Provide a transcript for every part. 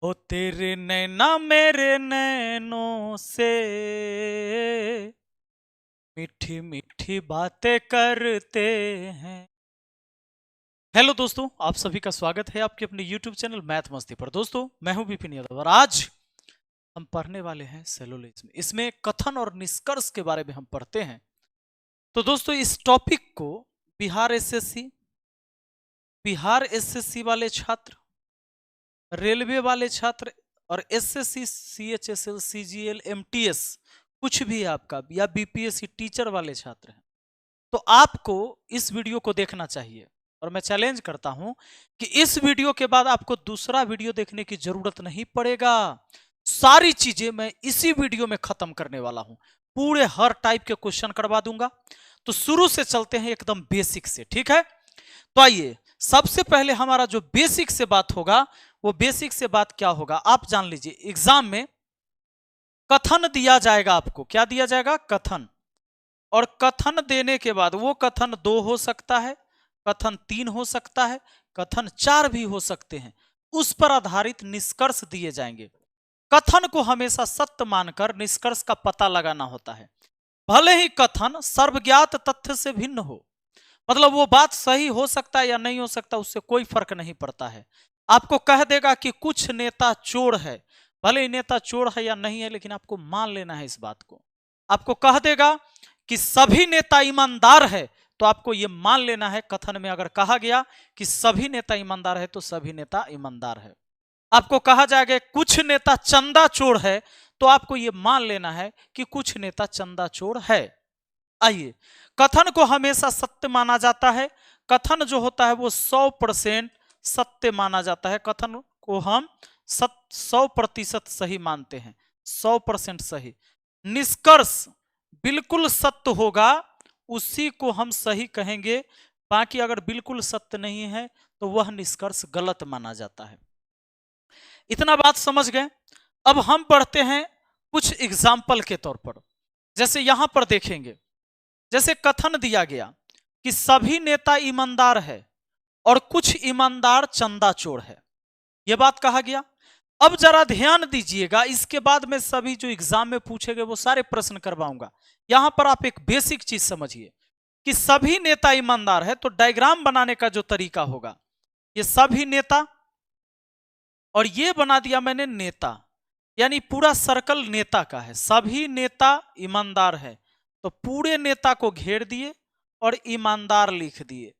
ओ तेरे नैना मेरे नैनों से मीठी मीठी बातें करते हैं। हेलो दोस्तों, आप सभी का स्वागत है आपके अपने YouTube चैनल मैथ मस्ती पर। दोस्तों, मैं हूं विपिन यादव और आज हम पढ़ने वाले हैं सेलुलोइड में। इसमें कथन और निष्कर्ष के बारे में हम पढ़ते हैं। तो दोस्तों, इस टॉपिक को बिहार एसएससी वाले छात्र, रेलवे वाले छात्र और एसएससी, सीएचएसएल, सीजीएल, एमटीएस कुछ भी आपका या बीपीएससी टीचर वाले छात्र हैं, तो आपको इस वीडियो को देखना चाहिए। और मैं चैलेंज करता हूं कि इस वीडियो के बाद आपको दूसरा वीडियो देखने की जरूरत नहीं पड़ेगा। सारी चीजें मैं इसी वीडियो में खत्म करने वाला हूं। पूरे हर टाइप के क्वेश्चन करवा दूंगा। तो शुरू से चलते हैं एकदम बेसिक से, ठीक है? तो आइए, सबसे पहले हमारा जो बेसिक से बात होगा, वो बेसिक से बात क्या होगा आप जान लीजिए। एग्जाम में कथन दिया जाएगा आपको। क्या दिया जाएगा? कथन। और कथन देने के बाद वो कथन 2 हो सकता है, कथन 3 हो सकता है, कथन 4 भी हो सकते हैं। उस पर आधारित निष्कर्ष दिए जाएंगे। कथन को हमेशा सत्य मानकर निष्कर्ष का पता लगाना होता है। भले ही कथन सर्वज्ञात तथ्य से भिन्न हो, मतलब वो बात सही हो सकता है या नहीं हो सकता, उससे कोई फर्क नहीं पड़ता है। आपको कह देगा कि कुछ नेता चोर है, भले ही नेता चोर है या नहीं है, लेकिन आपको मान लेना है इस बात को। आपको कह देगा कि सभी नेता ईमानदार है, तो आपको यह मान लेना है। कथन में अगर कहा गया कि सभी नेता ईमानदार है, तो सभी नेता ईमानदार है। आपको कहा जाएगा कुछ नेता चंदा चोर है, तो आपको यह मान लेना है कि कुछ नेता चंदा चोर है। आइए, कथन को हमेशा सत्य माना जाता है। कथन जो होता है वो 100% सत्य माना जाता है। कथन को हम 100% सही मानते हैं, 100% सही। निष्कर्ष बिल्कुल सत्य होगा, उसी को हम सही कहेंगे। बाकी अगर बिल्कुल सत्य नहीं है तो वह निष्कर्ष गलत माना जाता है। इतना बात समझ गए? अब हम पढ़ते हैं कुछ एग्जाम्पल के तौर पर। जैसे यहां पर देखेंगे, जैसे कथन दिया गया कि सभी नेता ईमानदार है और कुछ ईमानदार चंदा चोर है, यह बात कहा गया। अब जरा ध्यान दीजिएगा, इसके बाद में सभी जो एग्जाम में पूछे गए वो सारे प्रश्न करवाऊंगा। यहां पर आप एक बेसिक चीज समझिए कि सभी नेता ईमानदार है, तो डायग्राम बनाने का जो तरीका होगा, ये सभी नेता और ये बना दिया मैंने नेता, यानी पूरा सर्कल नेता का है। सभी नेता ईमानदार है, तो पूरे नेता को घेर दिए और ईमानदार लिख दिए।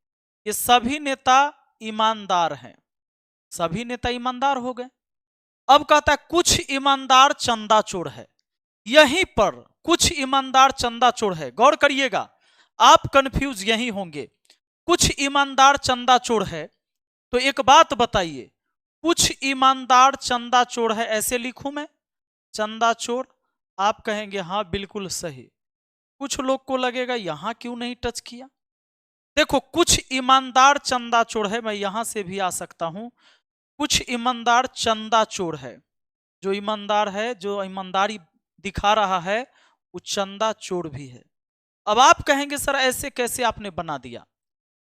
ये सभी नेता ईमानदार हैं, सभी नेता ईमानदार हो गए। अब कहता है कुछ ईमानदार चंदा चोर है। यहीं पर कुछ ईमानदार चंदा चोर है, गौर करिएगा, आप कंफ्यूज यहीं होंगे। कुछ ईमानदार चंदा चोर है, तो एक बात बताइए, कुछ ईमानदार चंदा चोर है ऐसे लिखूं मैं चंदा चोर? आप कहेंगे हाँ बिल्कुल सही। कुछ लोग को लगेगा यहां क्यों नहीं टच किया। देखो, कुछ ईमानदार चंदा चोर है, मैं यहां से भी आ सकता हूं। कुछ ईमानदार चंदा चोर है, जो ईमानदार है, जो ईमानदारी दिखा रहा है, वो चंदा चोर भी है। अब आप कहेंगे सर ऐसे कैसे आपने बना दिया?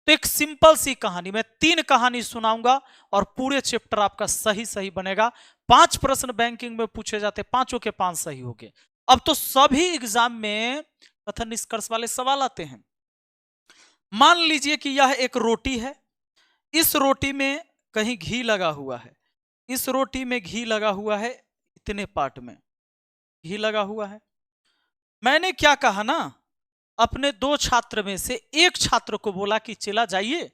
तो एक सिंपल सी कहानी, मैं 3 कहानी सुनाऊंगा और पूरे चैप्टर आपका सही सही बनेगा। 5 प्रश्न बैंकिंग में पूछे जाते, 5 के 5 सही हो गए। अब तो सभी एग्जाम में कथन निष्कर्ष वाले सवाल आते हैं। मान लीजिए कि यह एक रोटी है, इस रोटी में कहीं घी लगा हुआ है, इस रोटी में घी लगा हुआ है, इतने पार्ट में घी लगा हुआ है। मैंने क्या कहा ना, अपने 2 छात्र में से एक छात्र को बोला कि चला जाइए,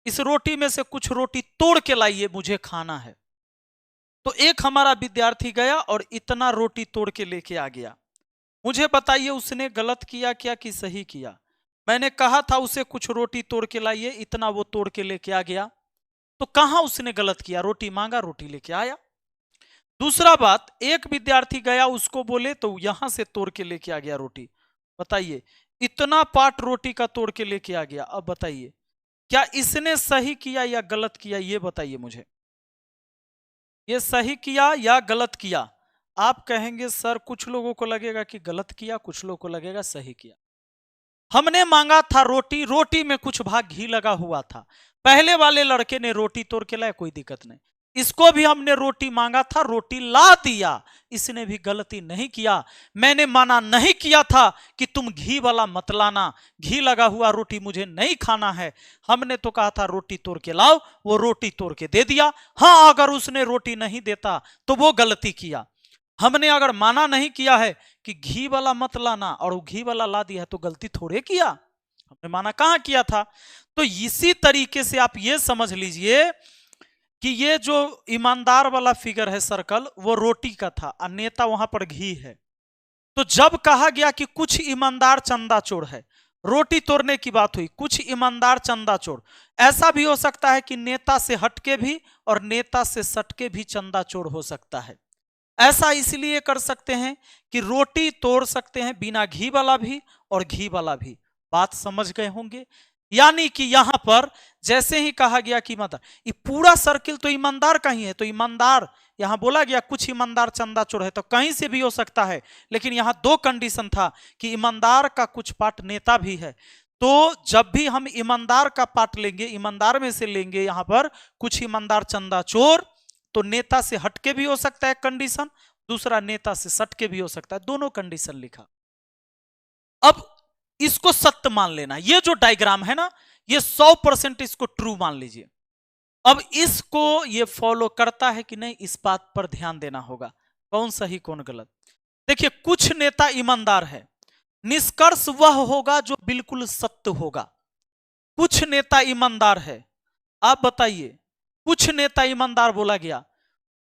इस रोटी में से कुछ रोटी तोड़ के लाइए, मुझे खाना है। तो एक हमारा विद्यार्थी गया और इतना रोटी तोड़ के लेके आ गया। मुझे बताइए उसने गलत किया क्या कि सही किया? मैंने कहा था उसे कुछ रोटी तोड़ के लाइए, इतना वो तोड़ के लेके आ गया, तो कहां उसने गलत किया? रोटी मांगा, रोटी लेके आया। दूसरा बात, एक विद्यार्थी गया, उसको बोले तो यहां से तोड़ के लेके आ गया रोटी। बताइए, इतना पार्ट रोटी का तोड़ के लेके आ गया। अब बताइए क्या इसने सही किया या गलत किया? ये बताइए मुझे, ये सही किया या गलत किया? आप कहेंगे सर कुछ लोगों को लगेगा कि गलत किया, कुछ लोगों को लगेगा सही किया। हमने मांगा था रोटी, रोटी में कुछ भाग घी लगा हुआ था, पहले वाले लड़के ने रोटी तोड़ के लाया, कोई दिक्कत नहीं। इसको भी हमने रोटी मांगा था, रोटी ला दिया। इसने भी गलती नहीं किया। मैंने माना नहीं किया था कि तुम घी वाला मत लाना, घी लगा हुआ रोटी मुझे नहीं खाना है। हमने तो कहा था रोटी तोड़ के लाओ, वो रोटी तोड़ के दे दिया। हाँ, अगर उसने रोटी नहीं देता तो वो गलती किया। हमने अगर माना नहीं किया है कि घी वाला मत लाना और वो घी वाला ला दिया है, तो गलती थोड़े किया, हमने माना कहां किया था। तो इसी तरीके से आप ये समझ लीजिए कि ये जो ईमानदार वाला फिगर है सर्कल, वो रोटी का था और नेता वहां पर घी है। तो जब कहा गया कि कुछ ईमानदार चंदा चोर है, रोटी तोड़ने की बात हुई, कुछ ईमानदार चंदा चोर, ऐसा भी हो सकता है कि नेता से हटके भी और नेता से सटके भी चंदा चोर हो सकता है। ऐसा इसलिए कर सकते हैं कि रोटी तोड़ सकते हैं बिना घी वाला भी और घी वाला भी। बात समझ गए होंगे। यानी कि यहां पर जैसे ही कहा गया कि मतलब ये पूरा सर्किल तो ईमानदार का ही है, तो ईमानदार यहां बोला गया कुछ ईमानदार चंदा चोर है, तो कहीं से भी हो सकता है। लेकिन यहां दो कंडीशन था कि ईमानदार का कुछ पार्ट नेता भी है। तो जब भी हम ईमानदार का पार्ट लेंगे, ईमानदार में से लेंगे यहां पर कुछ ईमानदार चंदा चोर, तो नेता से हटके भी हो सकता है कंडीशन, दूसरा नेता से सटके भी हो सकता है, दोनों कंडीशन लिखा। अब इसको सत्य मान लेना, ये जो डायग्राम है ना, ये 100% इसको ट्रू मान लीजिए। अब इसको ये फॉलो करता है कि नहीं, इस बात पर ध्यान देना होगा, कौन सही कौन गलत। देखिए, कुछ नेता ईमानदार है, निष्कर्ष वह होगा जो बिल्कुल सत्य होगा। कुछ नेता ईमानदार है, आप बताइए, कुछ नेता ईमानदार बोला गया।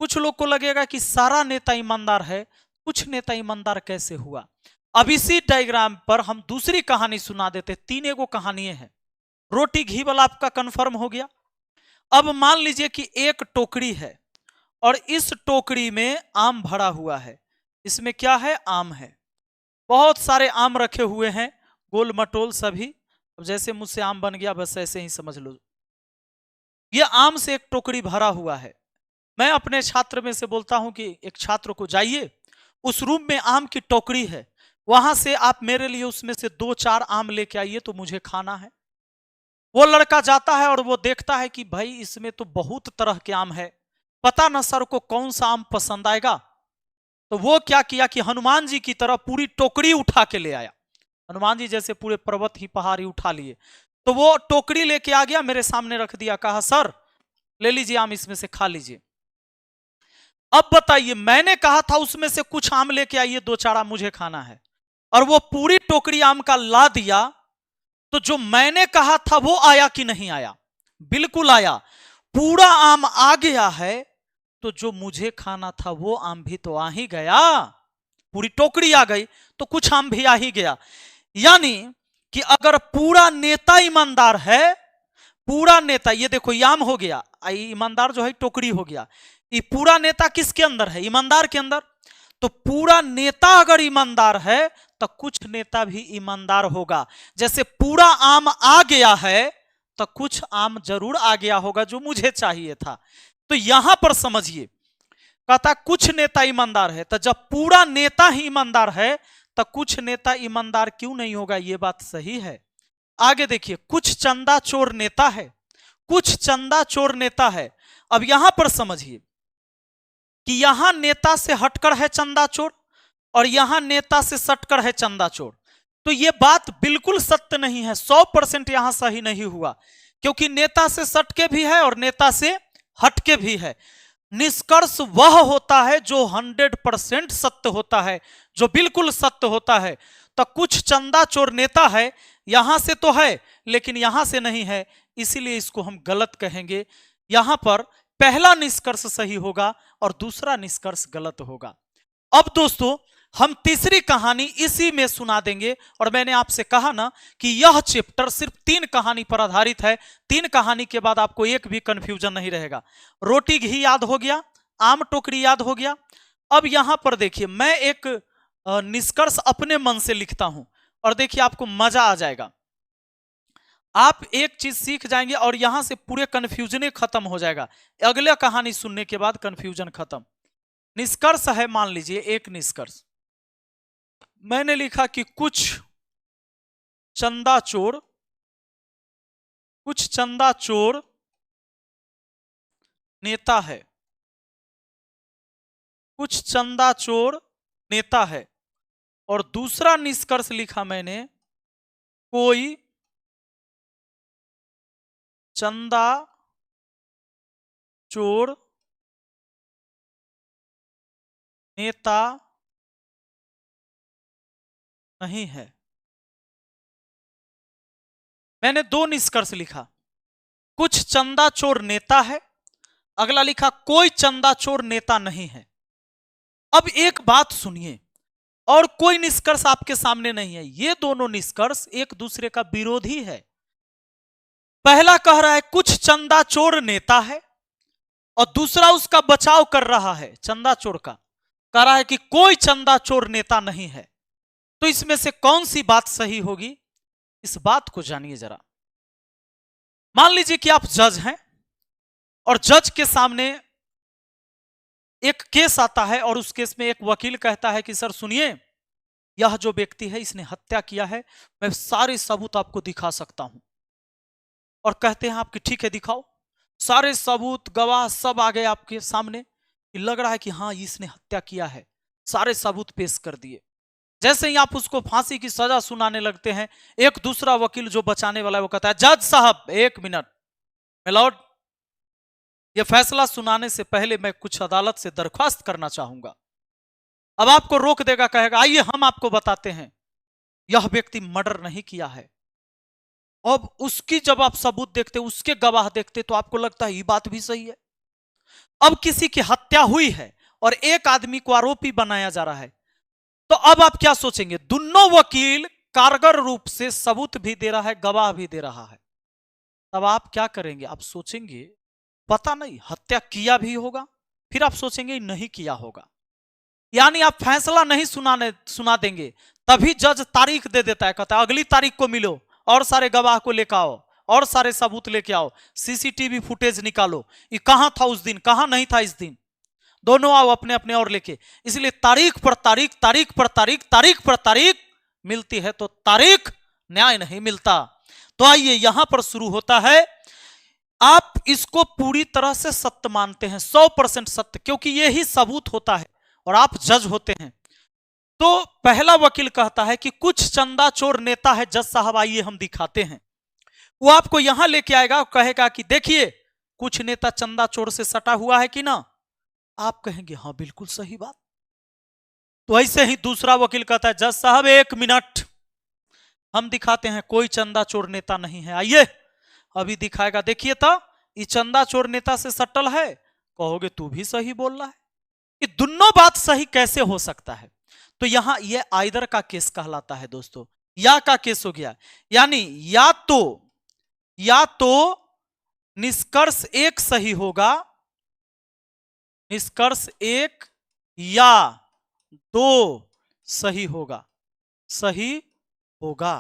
कुछ लोग को लगेगा कि सारा नेता ईमानदार है, कुछ नेता ईमानदार कैसे हुआ। अब इसी डायग्राम पर हम दूसरी कहानी सुना देते, तीन एगो कहानी है। रोटी घी वाला आपका कंफर्म हो गया। अब मान लीजिए कि एक टोकरी है और इस टोकरी में आम भरा हुआ है। इसमें क्या है, आम है, बहुत सारे आम रखे हुए हैं, गोल मटोल सभी। अब जैसे मुझसे आम बन गया, बस ऐसे ही समझ लो। ये आम से एक टोकरी भरा हुआ है। मैं अपने छात्र में से बोलता हूं कि एक छात्र को जाइए, उस रूम में आम की टोकरी है, वहां से आप मेरे लिए उसमें से 2-4 आम लेके आइए, तो मुझे खाना है। वो लड़का जाता है और वो देखता है कि भाई इसमें तो बहुत तरह के आम है, पता ना सर को कौन सा आम पसंद आएगा। तो वो क्या किया कि हनुमान जी की तरह पूरी टोकरी उठा के ले आया। हनुमान जी जैसे पूरे पर्वत ही पहाड़ी उठा लिए, तो वो टोकरी लेके आ गया, मेरे सामने रख दिया, कहा सर ले लीजिए आम, इसमें से खा लीजिए। अब बताइए, मैंने कहा था उसमें से कुछ आम लेके आइए, 2-4 आम मुझे खाना है, और वो पूरी टोकरी आम का ला दिया, तो जो मैंने कहा था वो आया कि नहीं आया? बिल्कुल आया। पूरा आम आ गया है, तो जो मुझे खाना था वो आम भी तो आ ही गया। पूरी टोकरी आ गई तो कुछ आम भी आ ही गया। यानी कि अगर पूरा नेता ईमानदार है, पूरा नेता, ये देखो ये आम हो गया, ईमानदार जो है टोकरी हो गया, ये पूरा नेता किसके अंदर है? ईमानदार के अंदर। तो पूरा नेता अगर ईमानदार है तो कुछ नेता भी ईमानदार होगा। जैसे पूरा आम आ गया है तो कुछ आम जरूर आ गया होगा जो मुझे चाहिए था। तो यहां पर समझिए, कहता कुछ नेता ईमानदार है, तो जब पूरा नेता ही ईमानदार है तो कुछ नेता ईमानदार क्यों नहीं होगा? यह बात सही है। आगे देखिए, कुछ चंदा चोर नेता है, कुछ चंदा चोर नेता है। अब यहां पर समझिए कि यहां नेता से हटकर है चंदा चोर और यहां नेता से सटकर है चंदा चोर। तो यह बात बिल्कुल सत्य नहीं है, 100% यहां सही नहीं हुआ, क्योंकि नेता से सटके भी है और नेता से हटके भी है। निष्कर्ष वह होता है जो 100% सत्य होता है, जो बिल्कुल सत्य होता है। तो कुछ चंदा चोर नेता है, यहां से तो है लेकिन यहां से नहीं है, इसीलिए इसको हम गलत कहेंगे। यहां पर पहला निष्कर्ष सही होगा और दूसरा निष्कर्ष गलत होगा। अब दोस्तों, हम तीसरी कहानी इसी में सुना देंगे। और मैंने आपसे कहा ना कि यह चैप्टर सिर्फ 3 कहानी पर आधारित है। 3 कहानी के बाद आपको एक भी कंफ्यूजन नहीं रहेगा। रोटी घी याद हो गया, आम टोकरी याद हो गया। अब यहां पर देखिए, मैं एक निष्कर्ष अपने मन से लिखता हूं और देखिए आपको मजा आ जाएगा। आप एक चीज सीख जाएंगे और यहां से पूरे कंफ्यूजन खत्म हो जाएगा। अगले कहानी सुनने के बाद कंफ्यूजन खत्म। निष्कर्ष है, मान लीजिए एक निष्कर्ष मैंने लिखा कि कुछ चंदा चोर नेता है। कुछ चंदा चोर नेता है, और दूसरा निष्कर्ष लिखा मैंने, कोई चंदा चोर नेता नहीं है। मैंने दो निष्कर्ष लिखा, कुछ चंदा चोर नेता है, अगला लिखा कोई चंदा चोर नेता नहीं है। अब एक बात सुनिए, और कोई निष्कर्ष आपके सामने नहीं है, ये दोनों निष्कर्ष एक दूसरे का विरोधी है। पहला कह रहा है कुछ चंदा चोर नेता है, और दूसरा उसका बचाव कर रहा है चंदा चोर का, कह रहा है कि कोई चंदा चोर नेता नहीं है। तो इसमें से कौन सी बात सही होगी, इस बात को जानिए जरा। मान लीजिए कि आप जज हैं, और जज के सामने एक केस आता है, और उस केस में एक वकील कहता है कि सर सुनिए, यह जो व्यक्ति है इसने हत्या किया है, मैं सारे सबूत आपको दिखा सकता हूं। और कहते हैं आपकी ठीक है दिखाओ, सारे सबूत गवाह सब आ गए आपके सामने, लग रहा है कि हाँ इसने हत्या किया है, सारे सबूत पेश कर दिए। जैसे ही आप उसको फांसी की सजा सुनाने लगते हैं, एक दूसरा वकील जो बचाने वाला है वो कहता है जज साहब एक मिनट, मिलॉर्ड ये फैसला सुनाने से पहले मैं कुछ अदालत से दरख्वास्त करना चाहूंगा। अब आपको रोक देगा, कहेगा आइए हम आपको बताते हैं, यह व्यक्ति मर्डर नहीं किया है। अब उसकी जब आप सबूत देखते, उसके गवाह देखते, तो आपको लगता है ये बात भी सही है। अब किसी की हत्या हुई है और एक आदमी को आरोपी बनाया जा रहा है, तो अब आप क्या सोचेंगे, दोनों वकील कारगर रूप से सबूत भी दे रहा है, गवाह भी दे रहा है, तब आप क्या करेंगे, आप सोचेंगे पता नहीं हत्या किया भी होगा, फिर आप सोचेंगे नहीं किया होगा। यानी आप फैसला नहीं सुना देंगे, तभी जज तारीख दे देता है, कहता है अगली तारीख को मिलो और सारे गवाह को लेकर आओ और सारे सबूत लेके आओ, सीसीटीवी फुटेज निकालो, ये कहां था उस दिन, कहां नहीं था इस दिन, दोनों आओ अपने अपने और लेके। इसलिए तारीख पर तारीख, तारीख पर तारीख, तारीख पर तारीख मिलती है, तो तारीख न्याय नहीं मिलता। तो आइए यहां पर शुरू होता है, आप इसको पूरी तरह से सत्य मानते हैं, 100% सत्य, क्योंकि यही सबूत होता है और आप जज होते हैं। तो पहला वकील कहता है कि कुछ चंदा चोर नेता है, जज साहब आइए हम दिखाते हैं। वो आपको यहां लेके आएगा, कहेगा कि देखिए कुछ नेता चंदा चोर से सटा हुआ है कि ना, आप कहेंगे हाँ बिल्कुल सही बात। तो ऐसे ही दूसरा वकील कहता है जज साहब एक मिनट, हम दिखाते हैं कोई चंदा चोर नेता नहीं है, आइए अभी दिखाएगा, देखिए तो ये चंदा चोर नेता से सटल है, कहोगे तू भी सही बोल रहा है। ये दोनों बात सही कैसे हो सकता है, तो यहां ये आइदर का केस कहलाता है दोस्तों, या का केस हो गया। यानी या तो निष्कर्ष एक सही होगा, निष्कर्ष एक, या दो सही होगा, सही होगा।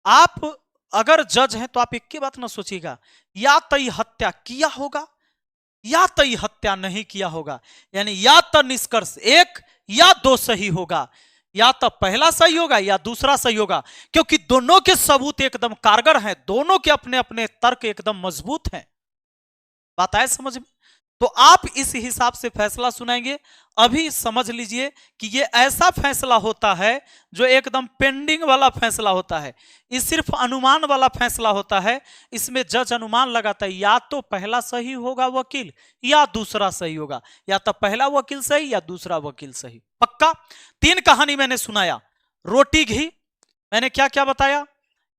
आप अगर जज हैं तो आप एक ही बात ना सोचिएगा, या तो ये हत्या किया होगा या तो ये हत्या नहीं किया होगा। यानी या तो निष्कर्ष एक या दो सही होगा, या तो पहला सही होगा या दूसरा सही होगा, क्योंकि दोनों के सबूत एकदम कारगर हैं, दोनों के अपने अपने तर्क एकदम मजबूत हैं। बात आए समझ में? तो आप इस हिसाब से फैसला सुनाएंगे। अभी समझ लीजिए कि ये ऐसा फैसला होता है जो एकदम पेंडिंग वाला फैसला होता है, ये सिर्फ अनुमान वाला फैसला होता है। इसमें जज अनुमान लगाता है या तो पहला सही होगा वकील या दूसरा सही होगा, या तो पहला वकील सही या दूसरा वकील सही, पक्का। तीन कहानी मैंने सुनाया, रोटी घी, मैंने क्या क्या बताया,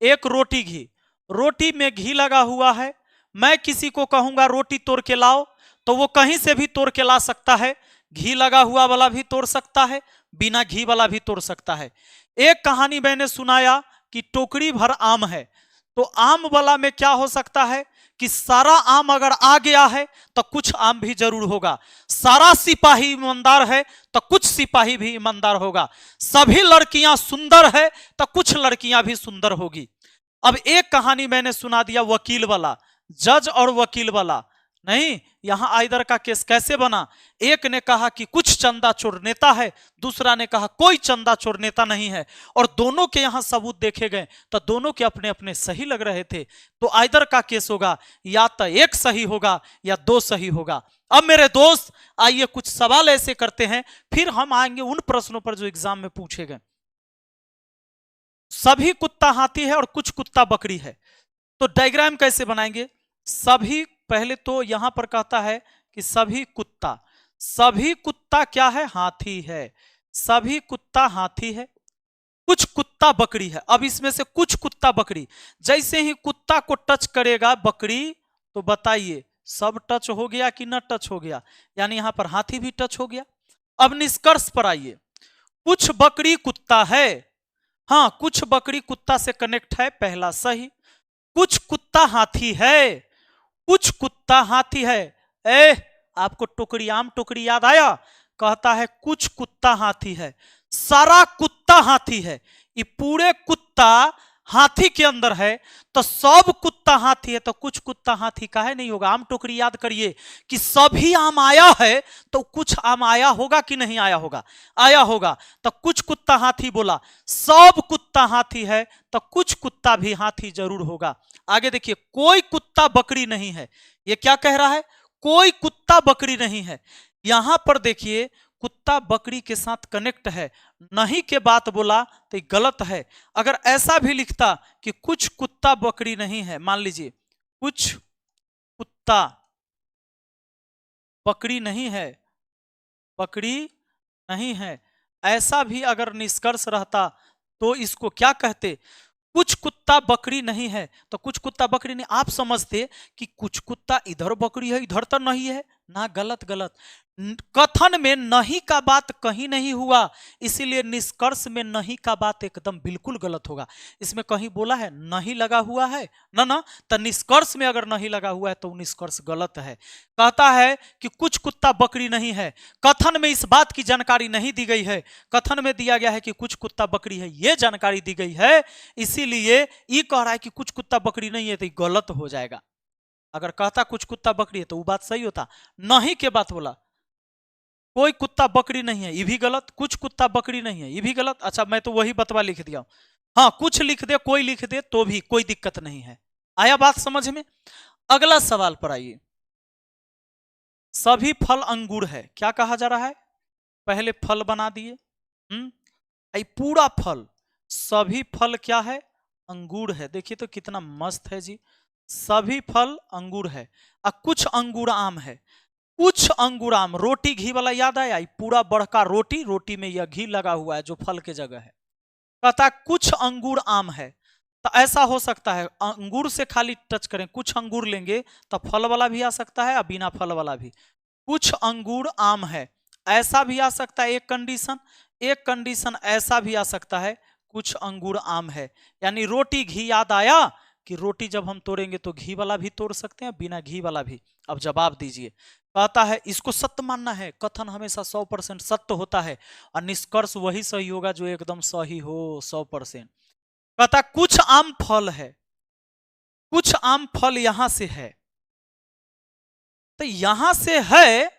एक रोटी घी, रोटी में घी लगा हुआ है, मैं किसी को कहूंगा रोटी तोड़ के लाओ, तो वो कहीं से भी तोड़ के ला सकता है, घी लगा हुआ वाला भी तोड़ सकता है, बिना घी वाला भी तोड़ सकता है। एक कहानी मैंने सुनाया कि टोकरी भर आम है, तो आम वाला में क्या हो सकता है कि सारा आम अगर आ गया है तो कुछ आम भी जरूर होगा, सारा सिपाही ईमानदार है तो कुछ सिपाही भी ईमानदार होगा, सभी लड़कियां सुंदर है तो कुछ लड़कियां भी सुंदर होगी। अब एक कहानी मैंने सुना दिया वकील वाला, जज और वकील वाला, नहीं, यहां आइदर का केस कैसे बना? एक ने कहा कि कुछ चंदा चोर नेता है, दूसरा ने कहा कोई चंदा चोर नेता नहीं है, और दोनों के यहां सबूत देखे गए तो दोनों के अपने अपने सही लग रहे थे। तो आइदर का केस होगा, या तो एक सही होगा या दो सही होगा। अब मेरे दोस्त आइए कुछ सवाल ऐसे करते हैं, फिर हम आएंगे उन प्रश्नों पर जो एग्जाम में पूछे गए। सभी कुत्ता हाथी है और कुछ कुत्ता बकरी है, तो डायग्राम कैसे बनाएंगे? सभी, पहले तो यहां पर कहता है कि सभी कुत्ता क्या है? हाथी है। सभी कुत्ता हाथी है, कुछ कुत्ता बकरी है। अब इसमें से कुछ कुत्ता बकरी, जैसे ही कुत्ता को टच करेगा बकरी, तो बताइए सब टच हो गया कि न टच हो गया? यानी यहां पर हाथी भी टच हो गया। अब निष्कर्ष पर आइए, कुछ बकरी कुत्ता है, हाँ कुछ बकरी कुत्ता से कनेक्ट है, पहला सही। कुछ कुत्ता हाथी है, कुछ कुत्ता हाथी है। आपको टोकरी, आम टोकरी याद आया? कहता है कुछ कुत्ता हाथी है, सारा कुत्ता हाथी है। ये पूरे कुत्ता हाथी के अंदर है, तो सब कुत्ता हाथी है, तो कुछ कुत्ता हाथी काहे नहीं होगा? आम टोकरी याद करिए कि सभी आम आया है, तो कुछ आम आया होगा कि नहीं आया होगा? आया होगा। तो कुछ कुत्ता हाथी बोला, सब कुत्ता हाथी है, तो कुछ कुत्ता भी हाथी जरूर होगा। आगे देखिए, कोई कुत्ता बकरी नहीं है। ये क्या कह रहा है? कोई कुत्ता बकरी नहीं है। यहां पर देखिए कुत्ता बकरी के साथ कनेक्ट है, नहीं के बात बोला तो गलत है। अगर ऐसा भी लिखता कि कुछ कुत्ता बकरी नहीं है, मान लीजिए कुछ कुत्ता बकरी नहीं है, बकरी नहीं है, ऐसा भी अगर निष्कर्ष रहता तो इसको क्या कहते? कुछ कुत्ता बकरी नहीं है, तो कुछ कुत्ता बकरी नहीं। आप समझते कि कुछ कुत्ता इधर बकरी है इधर तो नहीं है ना, गलत गलत। कथन में नहीं का बात कहीं नहीं हुआ, इसीलिए निष्कर्ष में नहीं का बात एकदम बिल्कुल गलत होगा। इसमें कहीं बोला है नहीं लगा हुआ है ना, ना, तो निष्कर्ष में अगर नहीं लगा हुआ है तो निष्कर्ष गलत है। कहता है कि कुछ कुत्ता बकरी नहीं है, कथन में इस बात की जानकारी नहीं दी गई है। कथन में दिया गया है कि कुछ कुत्ता बकरी है, यह जानकारी दी गई है, इसीलिए ये कह रहा है कि कुछ कुत्ता बकरी नहीं है, तो गलत हो जाएगा। अगर कहता कुछ कुत्ता बकरी है तो वो बात सही होता, नहीं के बात बोला कोई कुत्ता बकरी नहीं है, ये भी गलत। कुछ कुत्ता बकरी नहीं है, ये भी गलत। अच्छा, मैं तो वही बतवा लिख दिया। हाँ, कुछ लिख दे, कोई लिख दे तो भी कोई दिक्कत नहीं है। आया बात समझ में? अगला सवाल पर आइए, सभी फल अंगूर है, क्या कहा जा रहा है? पहले फल बना दिए, पूरा फल, सभी फल क्या है? अंगूर है। देखिए तो कितना मस्त है जी, सभी फल अंगूर है, और कुछ अंगूर आम है। कुछ अंगूर आम, रोटी घी वाला याद आया? पूरा बड़का रोटी, रोटी में यह घी लगा हुआ है जो फल के जगह है। कहता कुछ अंगूर आम है, तो ऐसा हो सकता है अंगूर से खाली टच करें, कुछ अंगूर लेंगे तो फल वाला भी आ सकता है और बिना फल वाला भी। कुछ अंगूर आम है, ऐसा भी आ सकता है एक कंडीशन। एक कंडीशन ऐसा भी आ सकता है कुछ अंगूर आम है, यानी रोटी घी याद आया कि रोटी जब हम तोड़ेंगे तो घी वाला भी तोड़ सकते हैं, बिना घी वाला भी। अब जवाब दीजिए। कहता है इसको सत्य मानना है, कथन हमेशा 100% सत्य होता है, और निष्कर्ष वही सही होगा जो एकदम सही हो 100%। कहता कुछ आम फल है, कुछ आम फल यहां से है, तो यहां से है,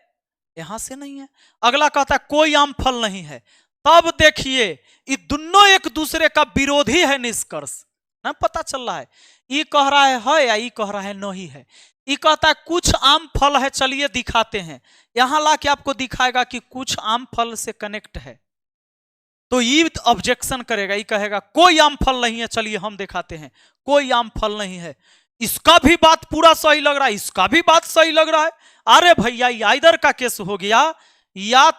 यहां से नहीं है। अगला कहता है कोई आम फल नहीं है, तब देखिए ये दोनों एक दूसरे का विरोधी है। निष्कर्ष ना पता चल रहा है, ये कह रहा है या ये कह रहा है नहीं है। ये कहता है कुछ आम फल है, चलिए दिखाते हैं। यहां लाके आपको दिखाएगा कि कुछ आम फल से कनेक्ट है, तो ये ऑब्जेक्शन करेगा, ये कहेगा कोई आम फल नहीं है, चलिए हम दिखाते हैं कोई आम फल नहीं है। इसका भी बात पूरा सही लग रहा है, इसका भी बात सही लग रहा है। अरे भैया ये इधर का केस हो गया, या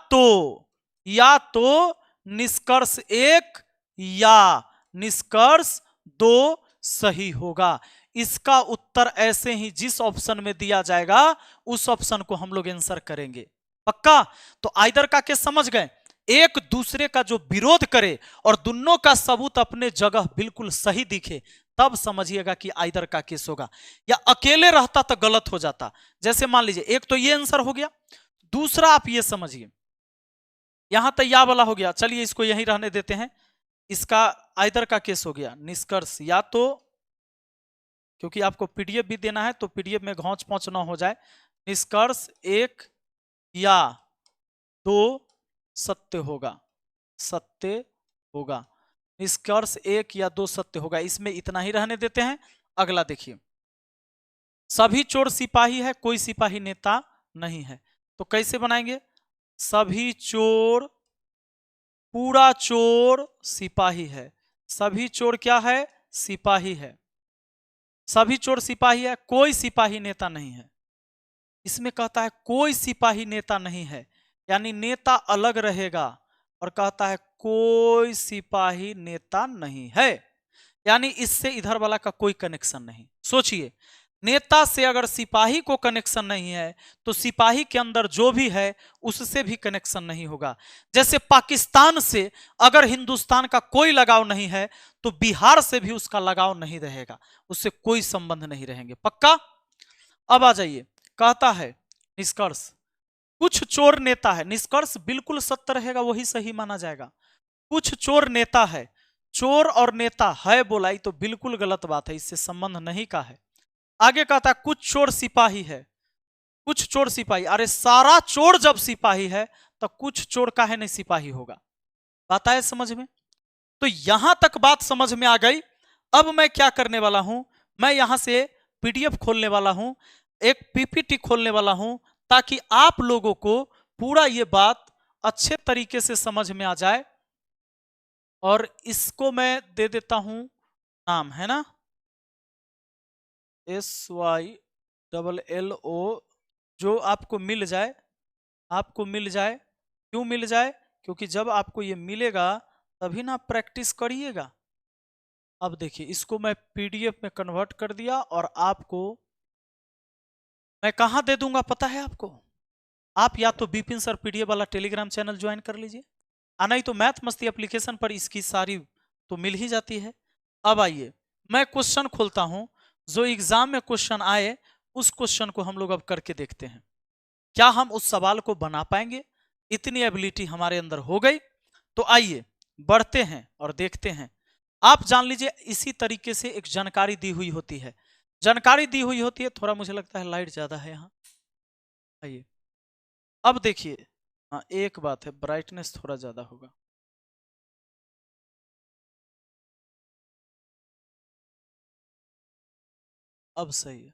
तो निष्कर्ष एक या निष्कर्ष दो सही होगा। इसका उत्तर ऐसे ही जिस ऑप्शन में दिया जाएगा उस ऑप्शन को हम लोग आंसर करेंगे, पक्का? तो आइदर का केस समझ गए, एक दूसरे का जो विरोध करे और दोनों का सबूत अपने जगह बिल्कुल सही दिखे, तब समझिएगा कि आइदर का केस होगा। या अकेले रहता तो गलत हो जाता। जैसे मान लीजिए एक तो ये आंसर हो गया, दूसरा आप ये समझिए, यहां तक या वाला हो गया, चलिए इसको यहीं रहने देते हैं। इसका आइदर का केस हो गया। निष्कर्ष या तो, क्योंकि आपको पीडीएफ भी देना है तो पीडीएफ में घौंच पौंच ना हो जाए, निष्कर्ष 1 या 2 सत्य होगा, सत्य होगा। निष्कर्ष 1 या 2 सत्य होगा। इसमें इतना ही रहने देते हैं। अगला देखिए, सभी चोर सिपाही है, कोई सिपाही नेता नहीं है। तो कैसे बनाएंगे? सभी चोर, पूरा चोर सिपाही है। सभी चोर क्या है? सिपाही है। सभी चोर सिपाही है, कोई सिपाही नेता नहीं है। इसमें कहता है कोई सिपाही नेता नहीं है, यानी नेता अलग रहेगा, और कहता है कोई सिपाही नेता नहीं है, यानी इससे इधर वाला का कोई कनेक्शन नहीं। सोचिए, नेता से अगर सिपाही को कनेक्शन नहीं है तो सिपाही के अंदर जो भी है उससे भी कनेक्शन नहीं होगा। जैसे पाकिस्तान से अगर हिंदुस्तान का कोई लगाव नहीं है तो बिहार से भी उसका लगाव नहीं रहेगा, उससे कोई संबंध नहीं रहेंगे। पक्का? अब आ जाइए, कहता है निष्कर्ष, कुछ चोर नेता है। निष्कर्ष बिल्कुल सत्य रहेगा, वही सही माना जाएगा। कुछ चोर नेता है, चोर और नेता है बोला तो बिल्कुल गलत बात है, इससे संबंध नहीं का है। आगे कहता है कुछ चोर सिपाही है। कुछ चोर सिपाही, अरे सारा चोर जब सिपाही है तो कुछ चोर का है नहीं सिपाही होगा। बात आए समझ में? तो यहां तक बात समझ में आ गई। अब मैं क्या करने वाला हूं, मैं यहां से पीडीएफ खोलने वाला हूं, एक पीपीटी खोलने वाला हूं, ताकि आप लोगों को पूरा ये बात अच्छे तरीके से समझ में आ जाए। और इसको मैं दे देता हूं नाम, है ना, SYLLO, जो आपको मिल जाए, आपको मिल जाए। क्यों मिल जाए? क्योंकि जब आपको ये मिलेगा तभी ना प्रैक्टिस करिएगा। अब देखिए, इसको मैं पीडीएफ में कन्वर्ट कर दिया और आपको मैं कहां दे दूंगा पता है आपको? आप या तो बिपिन सर पीडीएफ वाला टेलीग्राम चैनल ज्वाइन कर लीजिए, नहीं तो मैथ मस्ती एप्लीकेशन पर इसकी सारी तो मिल ही जाती है। अब आइए, मैं क्वेश्चन खोलता हूं, जो एग्जाम में क्वेश्चन आए उस क्वेश्चन को हम लोग अब करके देखते हैं, क्या हम उस सवाल को बना पाएंगे? इतनी एबिलिटी हमारे अंदर हो गई। तो आइए बढ़ते हैं और देखते हैं। आप जान लीजिए, इसी तरीके से एक जानकारी दी हुई होती है, जानकारी दी हुई होती है। थोड़ा मुझे लगता है लाइट ज्यादा है यहाँ। आइए अब देखिए, हाँ एक बात है, ब्राइटनेस थोड़ा ज्यादा होगा। अब सही है।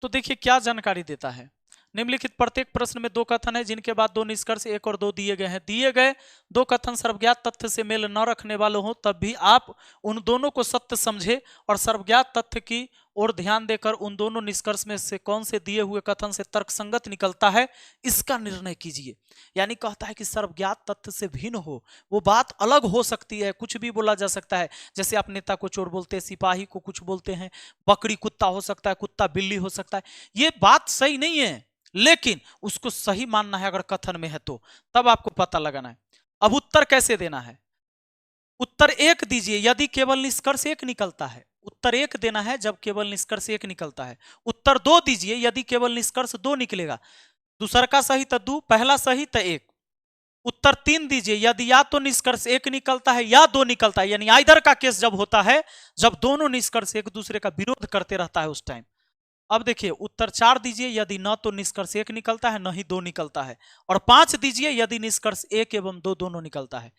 तो देखिए क्या जानकारी देता है। निम्नलिखित प्रत्येक प्रश्न में दो कथन है जिनके बाद दो निष्कर्ष 1 और 2 दिए गए हैं। दिए गए दो कथन सर्वज्ञात तथ्य से मेल न रखने वाले हो तब भी आप उन दोनों को सत्य समझे और सर्वज्ञात तथ्य की और ध्यान देकर उन दोनों निष्कर्ष में से कौन से दिए हुए कथन से तर्कसंगत निकलता है इसका निर्णय कीजिए। यानी कहता है कि सर्वज्ञात तथ्य से भिन्न हो, वो बात अलग हो सकती है, कुछ भी बोला जा सकता है। जैसे आप नेता को चोर बोलते हैं, सिपाही को कुछ बोलते हैं, बकरी कुत्ता हो सकता है, कुत्ता बिल्ली हो सकता है। ये बात सही नहीं है, लेकिन उसको सही मानना है अगर कथन में है तो, तब आपको पता लगाना है। अब उत्तर कैसे देना है? उत्तर 1 दीजिए यदि केवल निष्कर्ष 1 निकलता है। उत्तर 1 देना है जब केवल निष्कर्ष 1 निकलता है। उत्तर 2 दीजिए यदि केवल निष्कर्ष 2 निकलेगा। दूसरा का सही तो 2, पहला सही तो 1। उत्तर 3 दीजिए यदि या तो निष्कर्ष 1 निकलता है या 2 निकलता है, यानी आइदर का केस जब होता है जब दोनों निष्कर्ष एक दूसरे का विरोध करते रहता है उस टाइम। अब देखिए उत्तर 4 दीजिए यदि न तो निष्कर्ष 1 निकलता है न ही 2 निकलता है, और 5 दीजिए यदि निष्कर्ष 1 एवं 2 दोनों निकलता है।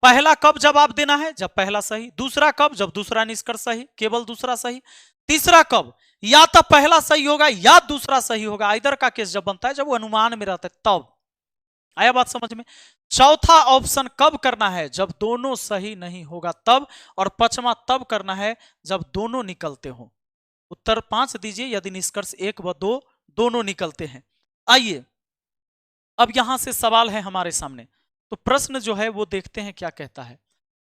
पहला कब जवाब देना है? जब पहला सही। दूसरा कब? जब दूसरा निष्कर्ष सही, केवल दूसरा सही। तीसरा कब? या तो पहला सही होगा या दूसरा सही होगा, इधर का केस जब बनता है जब वो अनुमान में रहता है तब। आया बात समझ में? चौथा ऑप्शन कब करना है? जब दोनों सही नहीं होगा तब। और पांचवा तब करना है जब दोनों निकलते हो। उत्तर 5 दीजिए यदि निष्कर्ष 1 व 2 दोनों निकलते हैं। आइए अब यहां से सवाल है हमारे सामने, तो प्रश्न जो है वो देखते हैं क्या कहता है।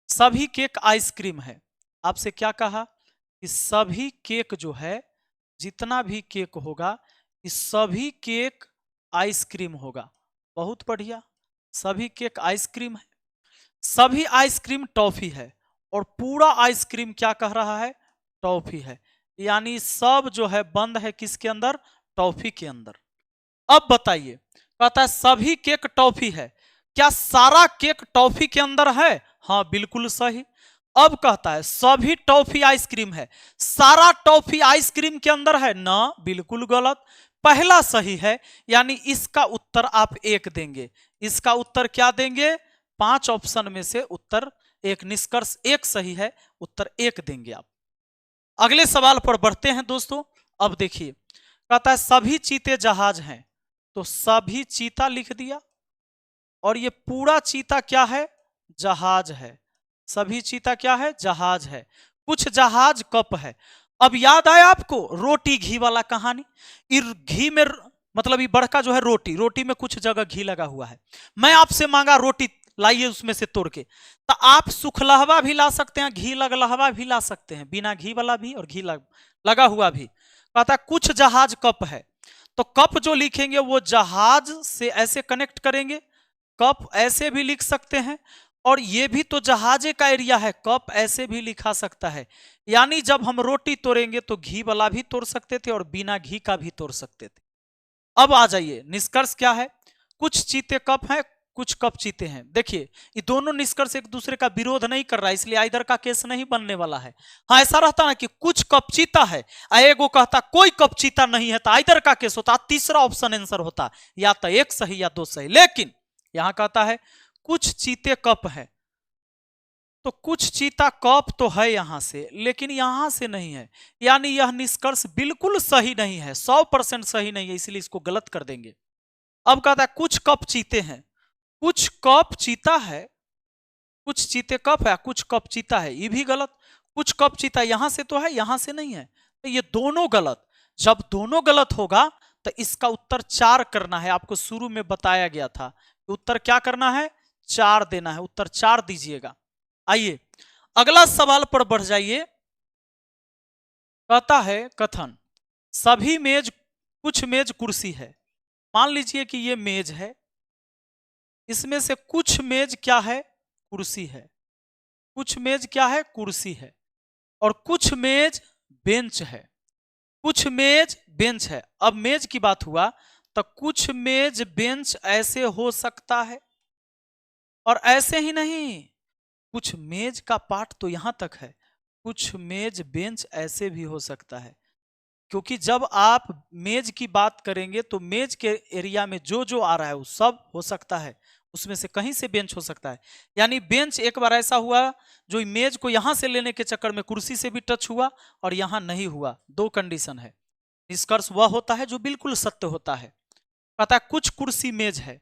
सभी केक आइसक्रीम है। आपसे क्या कहा कि सभी केक जो है, जितना भी केक होगा इस सभी केक आइसक्रीम होगा। बहुत बढ़िया, सभी केक आइसक्रीम है। सभी आइसक्रीम टॉफी है, और पूरा आइसक्रीम क्या कह रहा है? टॉफी है। यानी सब जो है बंद है किसके अंदर? टॉफी के अंदर। अब बताइए, कहता है सभी केक टॉफी है, क्या सारा केक टॉफी के अंदर है? हाँ बिल्कुल सही। अब कहता है सभी टॉफी आइसक्रीम है, सारा टॉफी आइसक्रीम के अंदर है ना, बिल्कुल गलत। पहला सही है, यानी इसका उत्तर आप एक देंगे। इसका उत्तर क्या देंगे? 5 ऑप्शन में से उत्तर एक, निष्कर्ष एक सही है, उत्तर एक देंगे आप। अगले सवाल पर बढ़ते हैं दोस्तों। अब देखिए, कहता है सभी चीते जहाज हैं, तो सभी चीता लिख दिया, और ये पूरा चीता क्या है? जहाज है। सभी चीता क्या है? जहाज है। कुछ जहाज कप है। अब याद आया आपको रोटी घी वाला कहानी? घी में मतलब ये बड़का जो है रोटी, रोटी में कुछ जगह घी लगा हुआ है। मैं आपसे मांगा रोटी लाइए उसमें से तोड़ के, तो आप सुखलहवा भी ला सकते हैं, घी लगलहवा भी ला सकते हैं, बिना घी वाला भी और घी लगा हुआ भी। कहता कुछ जहाज कप है, तो कप जो लिखेंगे वो जहाज से ऐसे कनेक्ट करेंगे, कप ऐसे भी लिख सकते हैं, और ये भी तो जहाजे का एरिया है, कप ऐसे भी लिखा सकता है। यानी जब हम रोटी तोड़ेंगे तो घी वाला भी तोड़ सकते थे और बिना घी का भी तोड़ सकते थे। अब आ जाइए, निष्कर्ष क्या है? कुछ चीते कप हैं, कुछ कप चीते हैं। देखिए ये दोनों निष्कर्ष एक दूसरे का विरोध नहीं कर रहा है, इसलिए आइदर का केस नहीं बनने वाला है। हाँ ऐसा रहता ना कि कुछ कप चीता है, एगो कहता कोई कप चीता नहीं है, तो आइदर का केस होता, तीसरा ऑप्शन आंसर होता, या तो एक सही या दो सही। लेकिन यहां कहता है कुछ चीते कप है, तो कुछ चीता कप तो है यहां से, लेकिन यहां से नहीं है, यानी यह निष्कर्ष बिल्कुल सही नहीं है, 100% सही नहीं है, इसलिए इसको गलत कर देंगे। अब कहता है कुछ कप चीते हैं, कुछ कप चीता है, कुछ चीते कप है, कुछ कप चीता है, ये भी गलत। कुछ कप चीता यहां से तो है, यहां से नहीं है, तो ये दोनों गलत। जब दोनों गलत होगा तो इसका उत्तर 4 करना है, आपको शुरू में बताया गया था। उत्तर क्या करना है? 4 देना है, उत्तर 4 दीजिएगा। आइए अगला सवाल पर बढ़ जाइए। कहता है कथन सभी मेज, कुछ मेज कुर्सी है। मान लीजिए कि ये मेज है, इसमें से कुछ मेज क्या है? कुर्सी है। कुछ मेज क्या है? कुर्सी है। और कुछ मेज बेंच है। कुछ मेज बेंच है। अब मेज की बात हुआ तो कुछ मेज बेंच ऐसे हो सकता है, और ऐसे ही नहीं, कुछ मेज का पार्ट तो यहां तक है, कुछ मेज बेंच ऐसे भी हो सकता है। क्योंकि जब आप मेज की बात करेंगे तो मेज के एरिया में जो जो आ रहा है वो सब हो सकता है, उसमें से कहीं से बेंच हो सकता है। यानी बेंच एक बार ऐसा हुआ जो मेज को यहां से लेने के चक्कर में कुर्सी से भी टच हुआ और यहां नहीं हुआ, दो कंडीशन है। निष्कर्ष वह होता है जो बिल्कुल सत्य होता है। कहता है कुछ कुर्सी मेज है,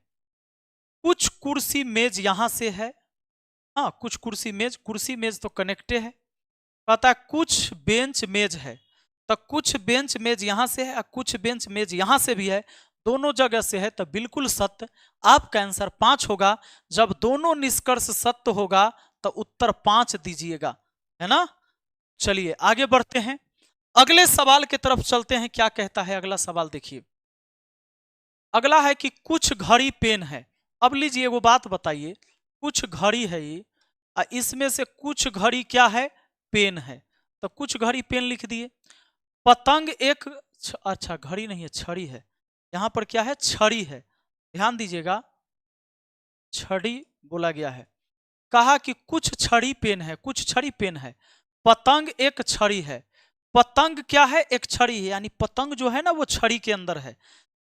कुछ कुर्सी मेज यहां से है, हाँ कुछ कुर्सी मेज तो कनेक्टेड है। कहता है कुछ बेंच मेज है, तो कुछ बेंच मेज यहां से है और कुछ बेंच मेज यहां से भी है, दोनों जगह से है, तो बिल्कुल सत्य। आपका आंसर 5 होगा। जब दोनों निष्कर्ष सत्य होगा तो उत्तर 5 दीजिएगा, है ना। चलिए आगे बढ़ते हैं, अगले सवाल की तरफ चलते हैं। क्या कहता है अगला सवाल? देखिए अगला है कि कुछ घड़ी पेन है। अब लीजिए वो बात बताइए, कुछ घड़ी है ये, इसमें से कुछ घड़ी क्या है? पेन है, तो कुछ घड़ी पेन लिख दिए। पतंग एक अच्छा घड़ी नहीं है, छड़ी है, यहां पर क्या है? छड़ी है, ध्यान दीजिएगा, छड़ी बोला गया है। कहा कि कुछ छड़ी पेन है, कुछ छड़ी पेन है, पतंग एक छड़ी है। पतंग क्या है? एक छड़ी है, यानी पतंग जो है ना वो छड़ी के अंदर है।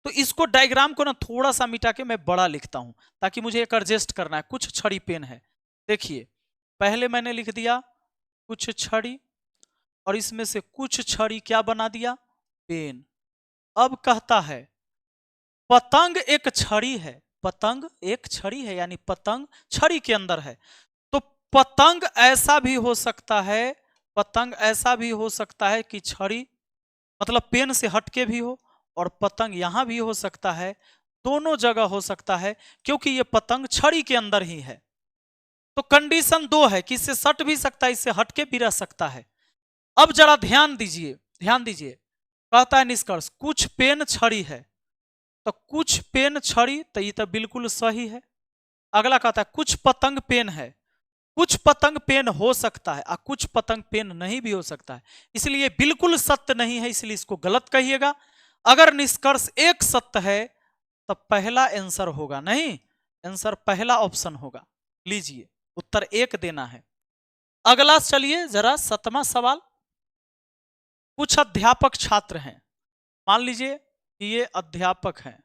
तो इसको डायग्राम को ना थोड़ा सा मिटा के मैं बड़ा लिखता हूं, ताकि मुझे एक एडजस्ट करना है। कुछ छड़ी पेन है, देखिए पहले मैंने लिख दिया कुछ छड़ी, और इसमें से कुछ छड़ी क्या बना दिया? पेन। अब कहता है पतंग एक छड़ी है, पतंग एक छड़ी है, यानी पतंग छड़ी के अंदर है। तो पतंग ऐसा भी हो सकता है, पतंग ऐसा भी हो सकता है कि छड़ी मतलब पेन से हटके भी हो, और पतंग यहां भी हो सकता है, दोनों जगह हो सकता है, क्योंकि ये पतंग छड़ी के अंदर ही है। तो कंडीशन 2 है कि इससे सट भी सकता है, इससे हटके भी रह सकता है। अब जरा ध्यान दीजिए, ध्यान दीजिए। कहता है निष्कर्ष कुछ पेन छड़ी है, तो कुछ पेन छड़ी, तो ये तो बिल्कुल सही है। अगला कहता है कुछ पतंग पेन है, कुछ पतंग पेन हो सकता है और कुछ पतंग पेन नहीं भी हो सकता है, इसलिए बिल्कुल सत्य नहीं है, इसलिए इसको गलत कहिएगा। अगर निष्कर्ष एक सत्य है तो पहला आंसर होगा, नहीं आंसर पहला ऑप्शन होगा। लीजिए उत्तर 1 देना है। अगला चलिए जरा 7वां सवाल। कुछ अध्यापक छात्र हैं, मान लीजिए कि ये अध्यापक हैं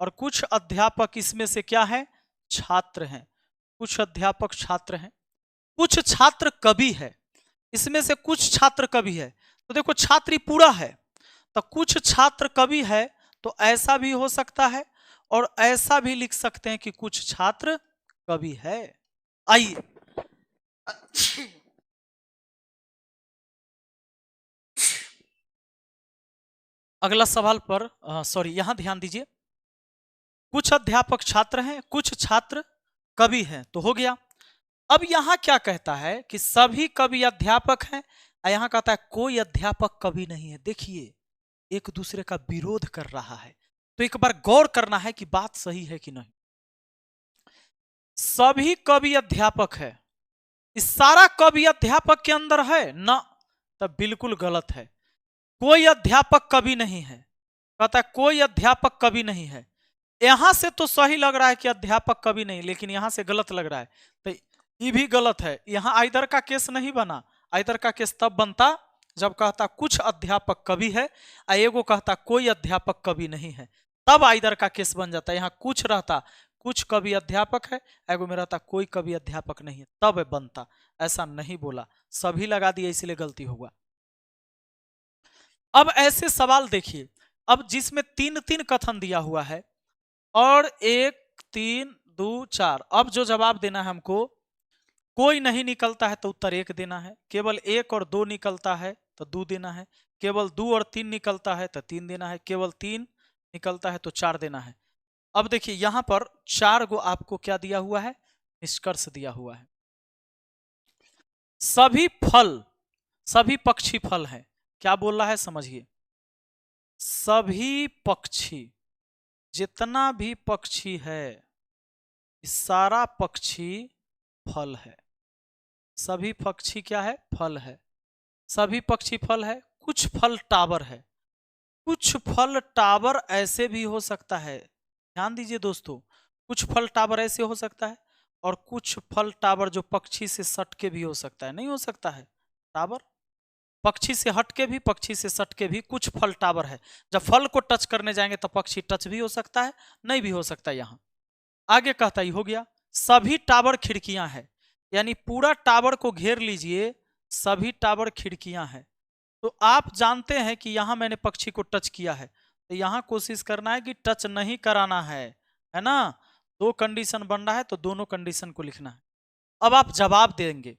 और कुछ अध्यापक इसमें से क्या है, छात्र हैं। कुछ अध्यापक छात्र हैं, कुछ छात्र कवि है, इसमें से कुछ छात्र कवि है। तो देखो छात्र पूरा है, तो कुछ छात्र कवि है, तो ऐसा भी हो सकता है और ऐसा भी लिख सकते हैं कि कुछ छात्र कवि है। आइए अगला सवाल पर सॉरी यहां ध्यान दीजिए। कुछ अध्यापक छात्र हैं, कुछ छात्र कवि हैं, तो हो गया। अब यहां क्या कहता है कि सभी कवि अध्यापक हैं, और यहां कहता है कोई अध्यापक कवि नहीं है। देखिए एक दूसरे का विरोध कर रहा है, तो एक बार गौर करना है कि बात सही है कि नहीं। सभी कवि अध्यापक है, इस सारा कवि अध्यापक के अंदर है ना, तब बिल्कुल गलत है। कोई अध्यापक कवि नहीं है, कहता है कोई अध्यापक कवि नहीं है। यहां से तो सही लग रहा है कि अध्यापक कवि नहीं, लेकिन यहां से गलत लग रहा है, तो ये भी गलत है। यहां आइदर का केस नहीं बना। आइदर का केस तब बनता जब कहता कुछ अध्यापक कवि है, एगो कहता कोई अध्यापक कवि नहीं है, तब आइदर का केस बन जाता। यहाँ कुछ रहता कुछ कवि अध्यापक है, एगो में रहता कोई कवि अध्यापक नहीं है, तब बनता। ऐसा नहीं बोला, सभी लगा दिया, इसलिए गलती हुआ। अब ऐसे सवाल देखिए, अब जिसमें 3-3 कथन दिया हुआ है और 1 3 2 4, अब जो जवाब देना है हमको, कोई नहीं निकलता है तो उत्तर 1 देना है, केवल 1 और 2 निकलता है तो 2 देना है, केवल 2 और 3 निकलता है तो 3 देना है, केवल 3 निकलता है तो 4 देना है। अब देखिए यहां पर 4 गो आपको क्या दिया हुआ है, निष्कर्ष दिया हुआ है। सभी फल, सभी पक्षी फल है, क्या बोल रहा है समझिए। सभी पक्षी, जितना भी पक्षी है, सारा पक्षी फल है। सभी पक्षी क्या है, फल है। सभी पक्षी फल है, कुछ फल टावर है। कुछ फल टावर ऐसे भी हो सकता है, ध्यान दीजिए दोस्तों, कुछ फल टावर ऐसे हो सकता है और कुछ फल टावर जो पक्षी से सट के भी हो सकता है। नहीं हो सकता है टावर, पक्षी से हट के भी, पक्षी से सट के भी कुछ फल टावर है। जब फल को टच करने जाएंगे तो पक्षी टच भी हो सकता है, नहीं भी हो सकता। यहां आगे कहता ही हो गया, सभी टावर खिड़कियां हैं, यानी पूरा टावर को घेर लीजिए, सभी टावर खिड़कियां हैं। तो आप जानते हैं कि यहां मैंने पक्षी को टच किया है, तो यहां कोशिश करना है कि टच नहीं कराना है ना। 2 कंडीशन बन रहा है तो दोनों कंडीशन को लिखना है। अब आप जवाब देंगे,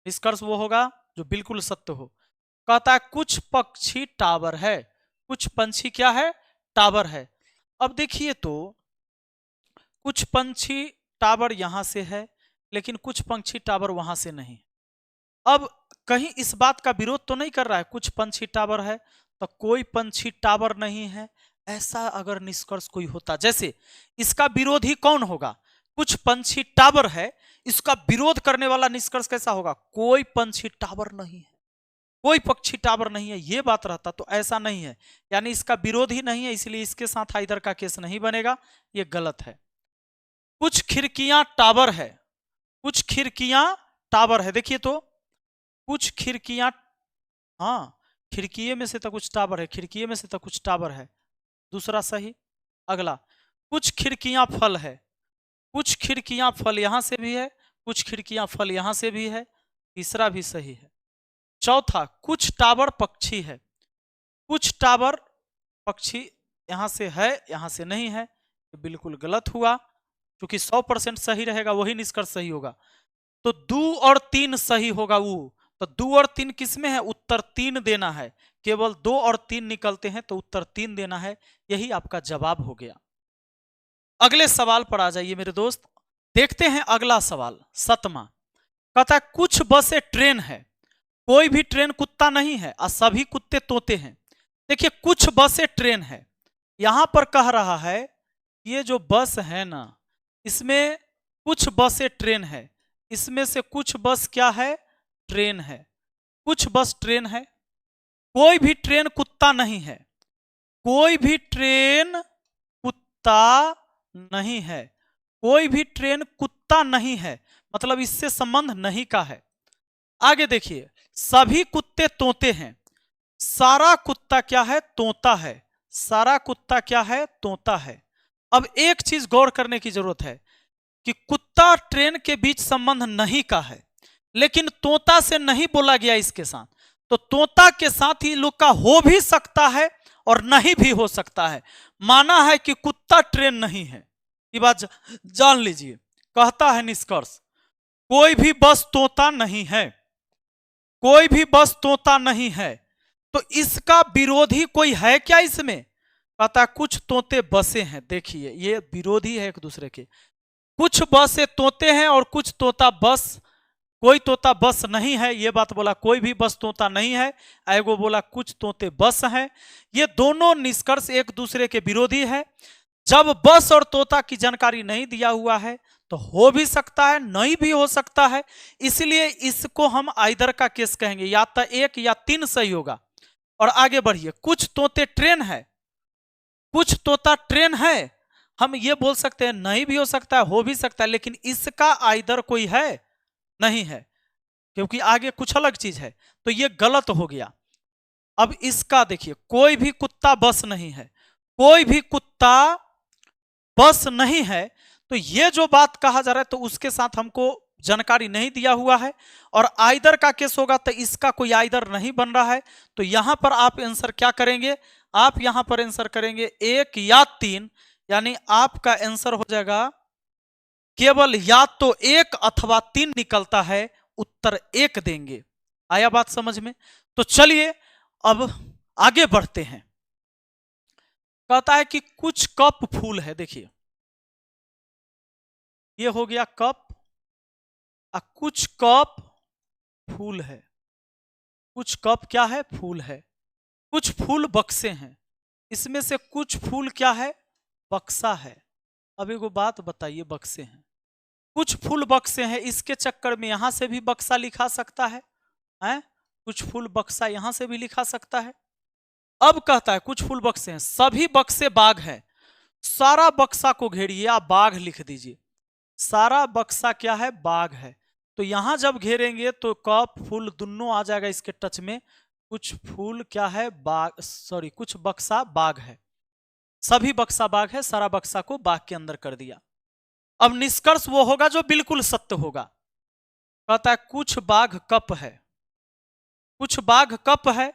निष्कर्ष वो होगा जो बिल्कुल सत्य हो। कहता है कुछ पक्षी टावर है, कुछ पंछी क्या है, टावर है। अब देखिए तो कुछ पंछी टावर यहां से है, लेकिन कुछ पंछी टावर वहां से नहीं। अब कहीं इस बात का विरोध तो नहीं कर रहा है, कुछ पंछी टावर है तो कोई पंछी टावर नहीं है, ऐसा अगर निष्कर्ष कोई होता, जैसे इसका विरोधी कौन होगा, कुछ पंछी टावर है, इसका विरोध करने वाला निष्कर्ष कैसा होगा, कोई पंछी टावर नहीं है, कोई पक्षी टावर नहीं है, यह बात रहता। तो ऐसा नहीं है, यानी इसका विरोध ही नहीं है, इसलिए इसके साथ इधर का केस नहीं बनेगा, यह गलत है। कुछ खिड़कियां टावर है, कुछ खिड़कियां टावर है, देखिए तो कुछ खिड़कियां, हाँ खिड़किए में से तो कुछ टावर है, खिड़किए में से तो कुछ टावर है, दूसरा सही। अगला कुछ खिड़कियां फल है, कुछ खिड़कियां फल यहां से भी है, कुछ खिड़कियां फल यहां से भी है, तीसरा भी सही है। चौथा कुछ टावर पक्षी है, कुछ टावर पक्षी यहां से है यहां से नहीं है, तो बिल्कुल गलत हुआ, क्योंकि 100% सही रहेगा वही निष्कर्ष सही होगा। तो 2 और 3 सही होगा वो, तो 2 और 3 किसमें है, उत्तर 3 देना है, केवल 2 और 3 निकलते हैं तो उत्तर 3 देना है, यही आपका जवाब हो गया। अगले सवाल पर आ जाइए मेरे दोस्त, देखते हैं अगला सवाल 7वां। कहता है कुछ बसें ट्रेन है, कोई भी ट्रेन कुत्ता नहीं है और सभी कुत्ते तोते हैं। देखिए कुछ बसें ट्रेन है, यहां पर कह रहा है ये जो बस है ना, इसमें कुछ बसें ट्रेन है, इसमें से कुछ बस क्या है, ट्रेन है, कुछ बस ट्रेन है। कोई भी ट्रेन कुत्ता नहीं है, कोई भी ट्रेन कुत्ता नहीं है, कोई भी ट्रेन कुत्ता नहीं है, मतलब इससे संबंध नहीं का है। आगे देखिए, सभी कुत्ते तोते हैं, सारा कुत्ता क्या है? तोता है। सारा कुत्ता क्या है? तोता है। अब एक चीज गौर करने की जरूरत है कि कुत्ता ट्रेन के बीच संबंध नहीं का है, लेकिन तोता से नहीं बोला गया इसके साथ, तो तोता के साथ ही लोग का हो भी सकता है और नहीं भी हो सकता है। माना है कि कुत्ता ट्रेन नहीं है, ये बात जान लीजिए। कहता है निष्कर्ष, कोई भी बस तोता नहीं है, कोई भी बस तोता नहीं है। तो इसका विरोधी कोई है क्या इसमें? कहता है कुछ तोते बसे हैं। देखिए ये विरोधी है एक दूसरे के, कुछ बसे तोते हैं और कुछ तोता बस, कोई तोता बस नहीं है। ये बात बोला कोई भी बस तोता नहीं है, एगो बोला कुछ तोते बस हैं। ये दोनों निष्कर्ष एक दूसरे के विरोधी है। जब बस और तोता की जानकारी नहीं दिया हुआ है तो हो भी सकता है, नहीं भी हो सकता है, इसलिए इसको हम आइदर का केस कहेंगे, या तो एक या तीन सही होगा। और आगे बढ़िए, कुछ तोते ट्रेन है, कुछ तोता ट्रेन है, हम ये बोल सकते हैं नहीं भी हो सकता है, हो भी सकता है, लेकिन इसका आइदर कोई है नहीं है, क्योंकि आगे कुछ अलग चीज है, तो ये गलत हो गया। अब इसका देखिए, कोई भी कुत्ता बस नहीं है, कोई भी कुत्ता बस नहीं है, तो ये जो बात कहा जा रहा है तो उसके साथ हमको जानकारी नहीं दिया हुआ है, और आइदर का केस होगा तो इसका कोई आइदर नहीं बन रहा है। तो यहां पर आप आंसर क्या करेंगे? आप यहां पर आंसर करेंगे एक या तीन, यानी आपका आंसर हो जाएगा केवल या तो एक अथवा तीन निकलता है, उत्तर एक देंगे। आया बात समझ में? तो चलिए अब आगे बढ़ते हैं। कहता है कि कुछ कप फूल है, देखिए ये हो गया कप, और कुछ कप फूल है, कुछ कप क्या है? फूल है। कुछ फूल बक्से हैं, इसमें से कुछ फूल क्या है? बक्सा है। अब एगो बात बताइए, बक्से हैं, कुछ फूल बक्से हैं, इसके चक्कर में यहां से भी बक्सा लिखा सकता है? कुछ फूल बक्सा यहां से भी लिखा सकता है। अब कहता है कुछ फूल बक्से हैं, सभी बक्से बाग हैं, सारा बक्सा को घेरिए, आप बाघ लिख दीजिए। सारा बक्सा क्या है? बाघ है। तो यहां जब घेरेंगे तो कप फूल दोनों आ जाएगा इसके टच में। कुछ फूल क्या है? बाघ, सॉरी कुछ बक्सा बाघ है, सभी बक्सा बाघ है, सारा बक्सा को बाघ के अंदर कर दिया। अब निष्कर्ष वो होगा जो बिल्कुल सत्य होगा। कहता है कुछ बाघ कप है, कुछ बाघ कप है,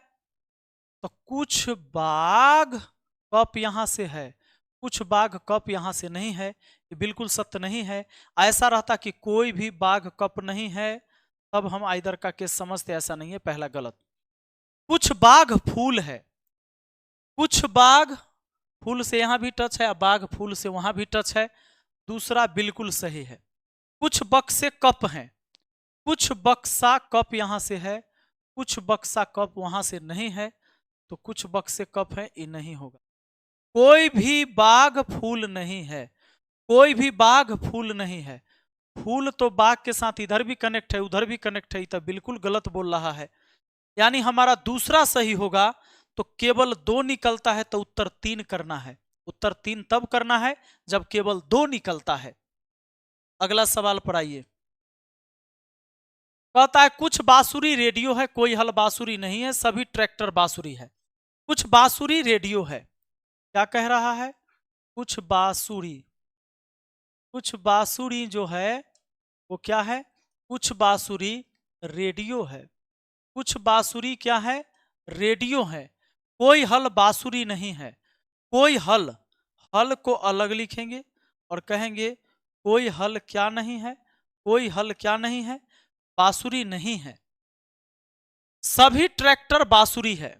तो कुछ बाघ कप यहां से है, कुछ बाघ कप यहां से नहीं है, ये बिल्कुल सत्य नहीं है। ऐसा रहता कि कोई भी बाघ कप नहीं है, तब हम आइदर का केस समझते, ऐसा नहीं है, पहला गलत। कुछ बाघ फूल है, कुछ बाघ फूल से यहां भी टच है, बाघ फूल से वहां भी टच है, दूसरा बिल्कुल सही है। कुछ बक्से कप हैं, कुछ बक्सा कप यहां से है, कुछ बक्सा कप वहां से नहीं है, तो कुछ बक्से कप है, ये नहीं होगा। कोई भी बाघ फूल नहीं है, कोई भी बाघ फूल नहीं है। फूल तो बाघ के साथ इधर भी कनेक्ट है, उधर भी कनेक्ट है, तो बिल्कुल गलत बोल रहा है, यानी हमारा दूसरा सही होगा। तो केवल दो निकलता है तो उत्तर तीन करना है, उत्तर तीन तब करना है जब केवल दो निकलता है। अगला सवाल पर आइए। कहता है कुछ बांसुरी रेडियो है, कोई हल बांसुरी नहीं है, सभी ट्रैक्टर बांसुरी है। कुछ बांसुरी रेडियो है, क्या कह रहा है? कुछ बांसुरी, कुछ बांसुरी जो है वो क्या है? कुछ बांसुरी रेडियो है, कुछ बांसुरी क्या है? रेडियो है। कोई हल बांसुरी नहीं है, कोई हल, हल को अलग लिखेंगे और कहेंगे कोई हल क्या नहीं है, कोई हल क्या नहीं है? बांसुरी नहीं है। सभी ट्रैक्टर बांसुरी है,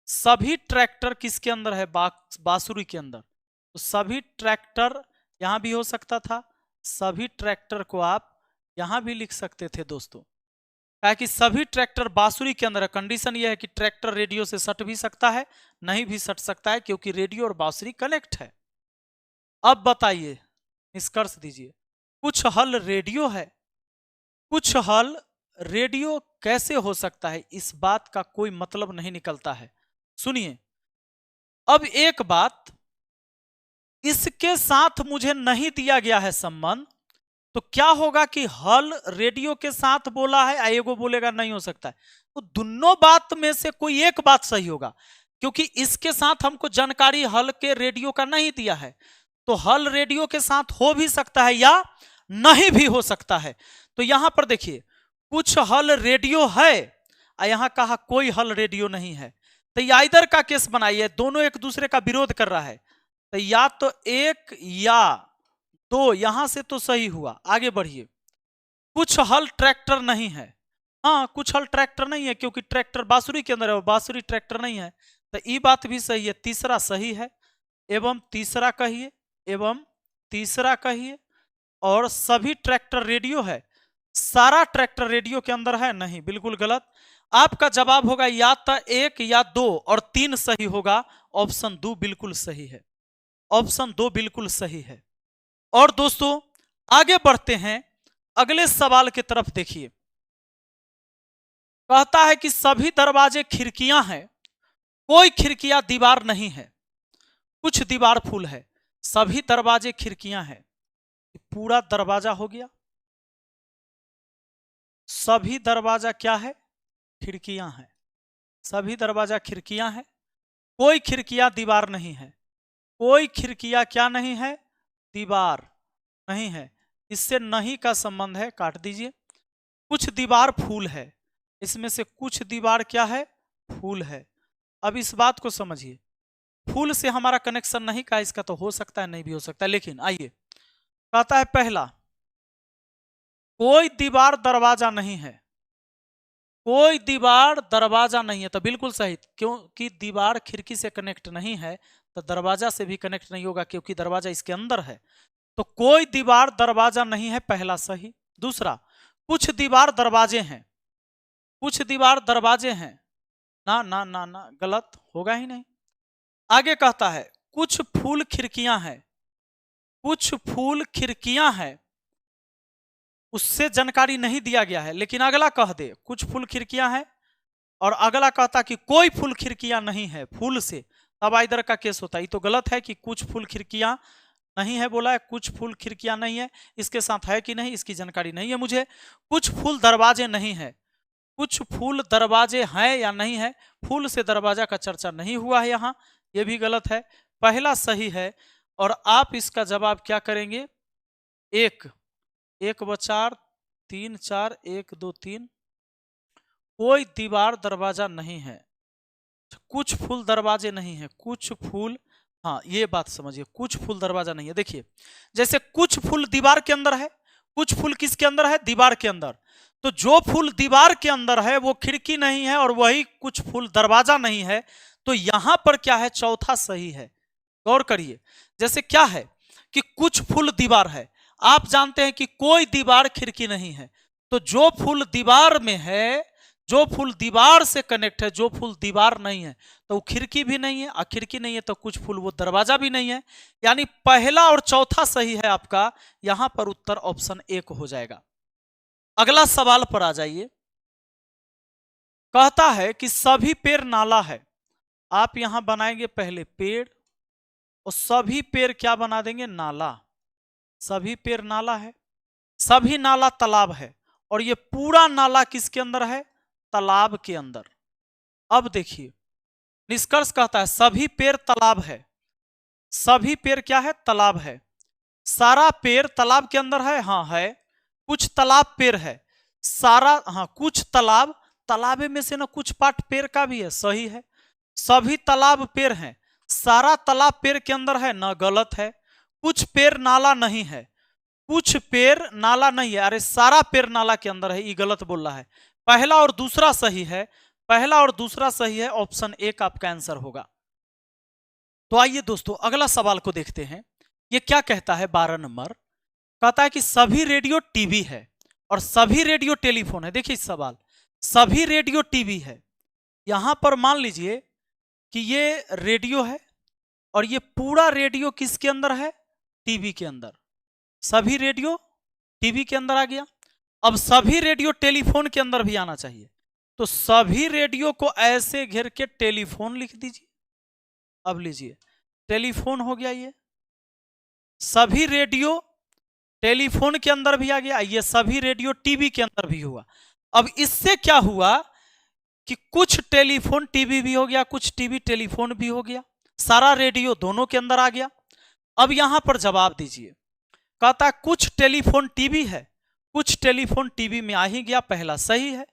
सभी ट्रैक्टर किसके अंदर है? बांसुरी के अंदर। तो सभी ट्रैक्टर यहां भी हो सकता था, सभी ट्रैक्टर को आप यहां भी लिख सकते थे दोस्तों, कि सभी ट्रैक्टर बांसुरी के अंदर है। कंडीशन यह है कि ट्रैक्टर रेडियो से सट भी सकता है, नहीं भी सट सकता है, क्योंकि रेडियो और बांसुरी कनेक्ट है। अब बताइए, निष्कर्ष दीजिए। कुछ हल रेडियो है, कुछ हल रेडियो कैसे हो सकता है? इस बात का कोई मतलब नहीं निकलता है। सुनिए, अब एक बात, इसके साथ मुझे नहीं दिया गया है संबंध, तो क्या होगा कि हल रेडियो के साथ बोला है, एगो बोलेगा नहीं हो सकता है। तो दोनों बात में से कोई एक बात सही होगा, क्योंकि इसके साथ हमको जानकारी हल के रेडियो का नहीं दिया है। तो हल रेडियो के साथ हो भी सकता है या नहीं भी हो सकता है। तो यहां पर देखिए, कुछ हल रेडियो है और यहां कहा कोई हल रेडियो नहीं है। तो ये आइदर का केस बनाइए, दोनों एक दूसरे का विरोध कर रहा है। तो या तो एक या दो, यहां से तो सही हुआ। आगे बढ़िए, कुछ हल ट्रैक्टर नहीं है। हाँ, कुछ हल ट्रैक्टर नहीं है, क्योंकि ट्रैक्टर बांसुरी के अंदर है, बांसुरी ट्रैक्टर नहीं है। तो ये बात भी सही है, तीसरा सही है। एवं तीसरा कहिए, एवं तीसरा कहिए। और सभी ट्रैक्टर रेडियो है, सारा ट्रैक्टर रेडियो के अंदर है नहीं, बिल्कुल गलत। आपका जवाब होगा या तो एक या दो, और तीन सही होगा। ऑप्शन दो बिल्कुल सही है, ऑप्शन दो बिल्कुल सही है। और दोस्तों आगे बढ़ते हैं, अगले सवाल की तरफ देखिए। कहता है कि सभी दरवाजे खिड़कियां हैं, कोई खिड़कियां दीवार नहीं है, कुछ दीवार फुल है। सभी दरवाजे खिड़कियां हैं, पूरा दरवाजा हो गया। सभी दरवाजा क्या है? खिड़कियां हैं। सभी दरवाजा खिड़कियां हैं, कोई खिड़कियां दीवार नहीं है। कोई खिड़कियां क्या नहीं है? दीवार नहीं है। इससे नहीं का संबंध है, काट दीजिए। कुछ दीवार फूल है, इसमें से कुछ दीवार क्या है? फूल है। अब इस बात को समझिए, फूल से हमारा कनेक्शन नहीं का, इसका तो हो सकता है, नहीं भी हो सकता है। लेकिन आइए, कहता है पहला, कोई दीवार दरवाजा नहीं है। कोई दीवार दरवाजा नहीं है, तो बिल्कुल सही, क्योंकि दीवार खिड़की से कनेक्ट नहीं है, तो दरवाजा से भी कनेक्ट नहीं होगा, क्योंकि दरवाजा इसके अंदर है। तो कोई दीवार दरवाजा नहीं है, पहला सही। दूसरा, कुछ दीवार दरवाजे हैं। कुछ दीवार दरवाजे हैं, ना ना ना ना, गलत होगा ही नहीं। आगे कहता है कुछ फूल खिड़कियां हैं। कुछ फूल खिड़कियां हैं, उससे जानकारी नहीं दिया गया है, लेकिन अगला कह दे कुछ फूल खिड़कियां हैं, और अगला कहता कि कोई फूल खिड़कियां नहीं है फूल से, तब इधर का केस होता है। ये तो गलत है कि कुछ फूल खिड़कियां नहीं है बोला है, कुछ फूल खिड़कियां नहीं है, इसके साथ है कि नहीं इसकी जानकारी नहीं है मुझे। कुछ फूल दरवाजे नहीं है, कुछ फूल दरवाजे हैं या नहीं है, फूल से दरवाजा का चर्चा नहीं हुआ है यहाँ, ये भी गलत है। पहला सही है, और आप इसका जवाब क्या करेंगे? एक, एक व चार, तीन चार, एक दो तीन। कोई दीवार दरवाजा नहीं है, कुछ फूल दरवाजे नहीं है, कुछ फूल, हाँ ये बात समझिए, कुछ फूल दरवाजा नहीं है। देखिए, जैसे कुछ फूल दीवार के अंदर है, कुछ फूल किसके अंदर है? दीवार के अंदर। तो जो फूल दीवार के अंदर है वो खिड़की नहीं है, और वही कुछ फूल दरवाजा नहीं है। तो यहां पर क्या है? चौथा सही है। गौर करिए, जैसे क्या है कि कुछ फूल दीवार है, आप जानते हैं कि कोई दीवार खिड़की नहीं है। तो जो फूल दीवार में है, जो फूल दीवार से कनेक्ट है, जो फूल दीवार नहीं है, तो वो खिड़की भी नहीं है, और खिड़की नहीं है तो कुछ फूल वो दरवाजा भी नहीं है। यानी पहला और चौथा सही है आपका, यहां पर उत्तर ऑप्शन एक हो जाएगा। अगला सवाल पर आ जाइए। कहता है कि सभी पेड़ नाला है। आप यहां बनाएंगे पहले पेड़, और सभी पेड़ क्या बना देंगे? नाला। सभी पेड़ नाला है, सभी नाला तालाब है, और ये पूरा नाला किसके अंदर है? तालाब के अंदर। अब देखिए, निष्कर्ष कहता है सभी पेड़ तालाब है। सभी पेड़ क्या है? तालाब है। सारा पेड़ तालाब के अंदर है? हाँ है। कुछ तालाब पेड़ है, सारा, हाँ कुछ तालाब, तालाबे में से ना कुछ पार्ट पेड़ का भी है, सही है। सभी तालाब पेड़ हैं, सारा तालाब पेड़ के अंदर है ना, गलत है। कुछ पेड़ नाला नहीं है, कुछ पेड़ नाला नहीं है, अरे सारा पेड़ नाला के अंदर है, ये गलत बोल रहा है। पहला और दूसरा सही है, पहला और दूसरा सही है, ऑप्शन एक आपका आंसर होगा। तो आइए दोस्तों अगला सवाल को देखते हैं। ये क्या कहता है? 12 नंबर कहता है कि सभी रेडियो टीवी है, और सभी रेडियो टेलीफोन है। देखिए सवाल, सभी रेडियो टीवी है। यहां पर मान लीजिए कि ये रेडियो है, और ये पूरा रेडियो किसके अंदर है? टीवी के अंदर। सभी रेडियो टीवी के अंदर आ गया। अब सभी रेडियो टेलीफोन के अंदर भी आना चाहिए, तो सभी रेडियो को ऐसे घेर के टेलीफोन लिख दीजिए। अब लीजिए, टेलीफोन हो गया ये। सभी रेडियो टेलीफोन के अंदर भी आ गया, ये सभी रेडियो टीवी के अंदर भी हुआ। अब इससे क्या हुआ कि कुछ टेलीफोन टीवी भी हो गया, कुछ टीवी टेलीफोन भी हो गया, सारा रेडियो दोनों के अंदर आ गया। अब यहां पर जवाब दीजिए, कहता है कुछ टेलीफोन टीवी है, कुछ टेलीफोन टीवी में आ ही गया, पहला सही है।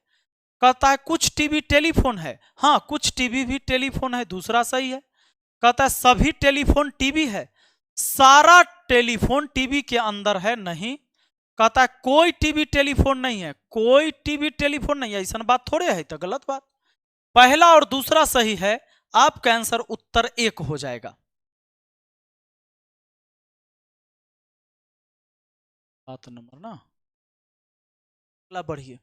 कहता है कुछ टीवी टेलीफोन है, हाँ कुछ टीवी भी टेलीफोन है, दूसरा सही है। कहता है सभी टेलीफोन टीवी है, सारा टेलीफोन टीवी के अंदर है, नहीं। कहता है कोई टीवी टेलीफोन नहीं है, कोई टीवी टेलीफोन नहीं है, ऐसा बात थोड़े है, तो गलत बात। पहला और दूसरा सही है, आपका आंसर उत्तर 1 हो जाएगा। 7 नंबर ना, अगला बढ़िए।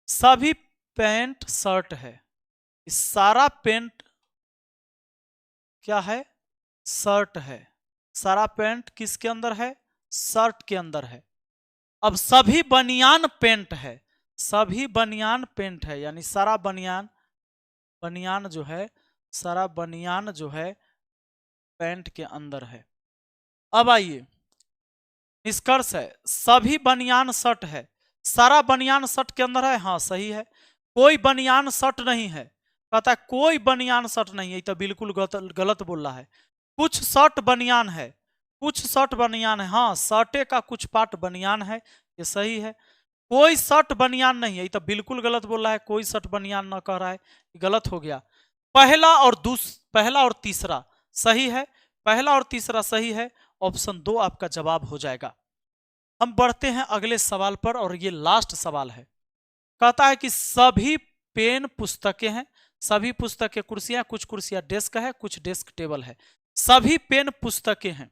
सभी पैंट शर्ट है, सारा पैंट क्या है, शर्ट है, सारा पैंट किसके अंदर है, शर्ट के अंदर है। अब सभी बनियान पैंट है, सभी बनियान पैंट है, यानी सारा बनियान, बनियान जो है, सारा बनियान जो है पैंट के अंदर है। अब आइए, निष्कर्ष है सभी बनियान शर्ट है, सारा बनियान शर्ट के अंदर है, हाँ सही है। कोई बनियान शर्ट नहीं है, कहता है कोई बनियान शर्ट नहीं है, तो बिल्कुल गलत बोल रहा है। कुछ शर्ट बनियान है, कुछ शर्ट बनियान है, हाँ शर्टे का कुछ पार्ट बनियान है, ये सही है। कोई शर्ट बनियान नहीं है, ये तो बिल्कुल गलत बोल रहा है, कोई शर्ट बनियान न कह रहा है, गलत हो गया। पहला और तीसरा सही है, पहला और तीसरा सही है, ऑप्शन 2 आपका जवाब हो जाएगा। हम बढ़ते हैं अगले सवाल पर, और ये लास्ट सवाल है। कहता है कि सभी पेन पुस्तकें हैं, सभी पुस्तकें कुर्सियां, कुछ कुर्सियां डेस्क है, कुछ डेस्क टेबल है, सभी पेन पुस्तकें हैं।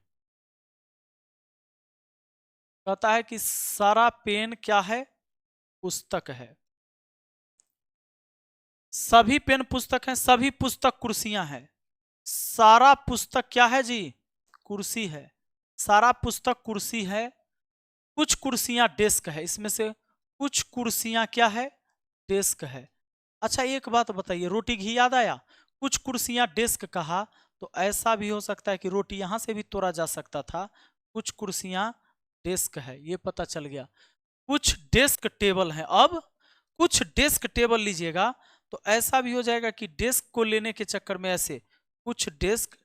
कहता है कि सारा पेन क्या है, पुस्तक है, सभी पेन पुस्तक हैं, सभी पुस्तक कुर्सियां हैं, सारा पुस्तक क्या है जी, कुर्सी है, सारा पुस्तक कुर्सी है, कुछ कुर्सियां डेस्क है, इसमें से कुछ कुर्सियां क्या है, डेस्क है। अच्छा एक बात बताइए, रोटी घी याद आया, कुछ कुर्सियां डेस्क कहा, तो ऐसा भी हो सकता है कि रोटी यहां से भी तोड़ा जा सकता था, कुछ कुर्सियां डेस्क है, ये पता चल गया। कुछ डेस्क टेबल है, अब कुछ डेस्क टेबल लीजिएगा तो ऐसा भी हो जाएगा कि डेस्क को लेने के चक्कर में ऐसे कुछ डेस्क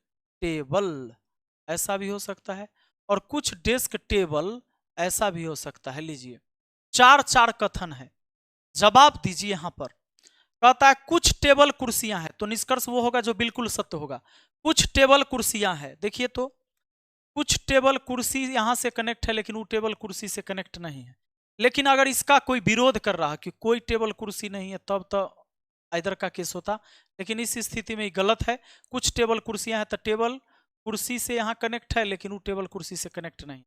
टेबल, ऐसा भी हो सकता है, और कुछ डेस्क टेबल ऐसा भी हो सकता है। लीजिए 4 कथन है, जवाब दीजिए यहां पर। कहता है कुछ टेबल कुर्सियां हैं, तो निष्कर्ष वो होगा जो बिल्कुल सत्य होगा। कुछ टेबल कुर्सियां हैं, देखिए तो कुछ टेबल कुर्सी यहां से कनेक्ट है, लेकिन वो टेबल कुर्सी से कनेक्ट नहीं है। लेकिन अगर इसका कोई विरोध कर रहा कि कोई टेबल कुर्सी नहीं है, तब तो इधर का केस होता, लेकिन इस स्थिति में गलत है। कुछ टेबल कुर्सियां हैं, तो टेबल कुर्सी से यहाँ कनेक्ट है, लेकिन वो टेबल कुर्सी से कनेक्ट नहीं।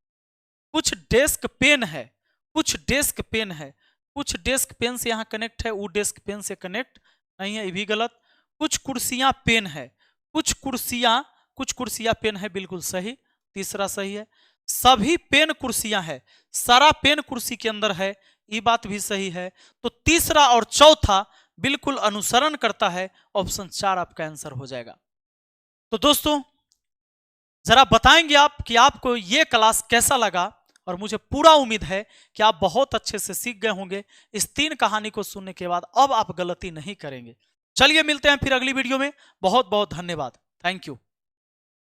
कुछ डेस्क पेन है, कुछ डेस्क पेन है, कुछ डेस्क पेन से यहाँ कनेक्ट है, वो डेस्क पेन से कनेक्ट नहीं है, ये भी गलत। कुछ कुर्सियां पेन है, कुछ कुर्सियां पेन है, बिल्कुल सही, तीसरा सही है। सभी पेन कुर्सियां है, सारा पेन कुर्सी के अंदर है, ये बात भी सही है। तो तीसरा और चौथा बिल्कुल अनुसरण करता है, ऑप्शन 4 आपका आंसर हो जाएगा। तो दोस्तों जरा बताएंगे आप कि आपको ये क्लास कैसा लगा, और मुझे पूरा उम्मीद है कि आप बहुत अच्छे से सीख गए होंगे। इस 3 कहानी को सुनने के बाद अब आप गलती नहीं करेंगे। चलिए मिलते हैं फिर अगली वीडियो में, बहुत बहुत धन्यवाद, थैंक यू।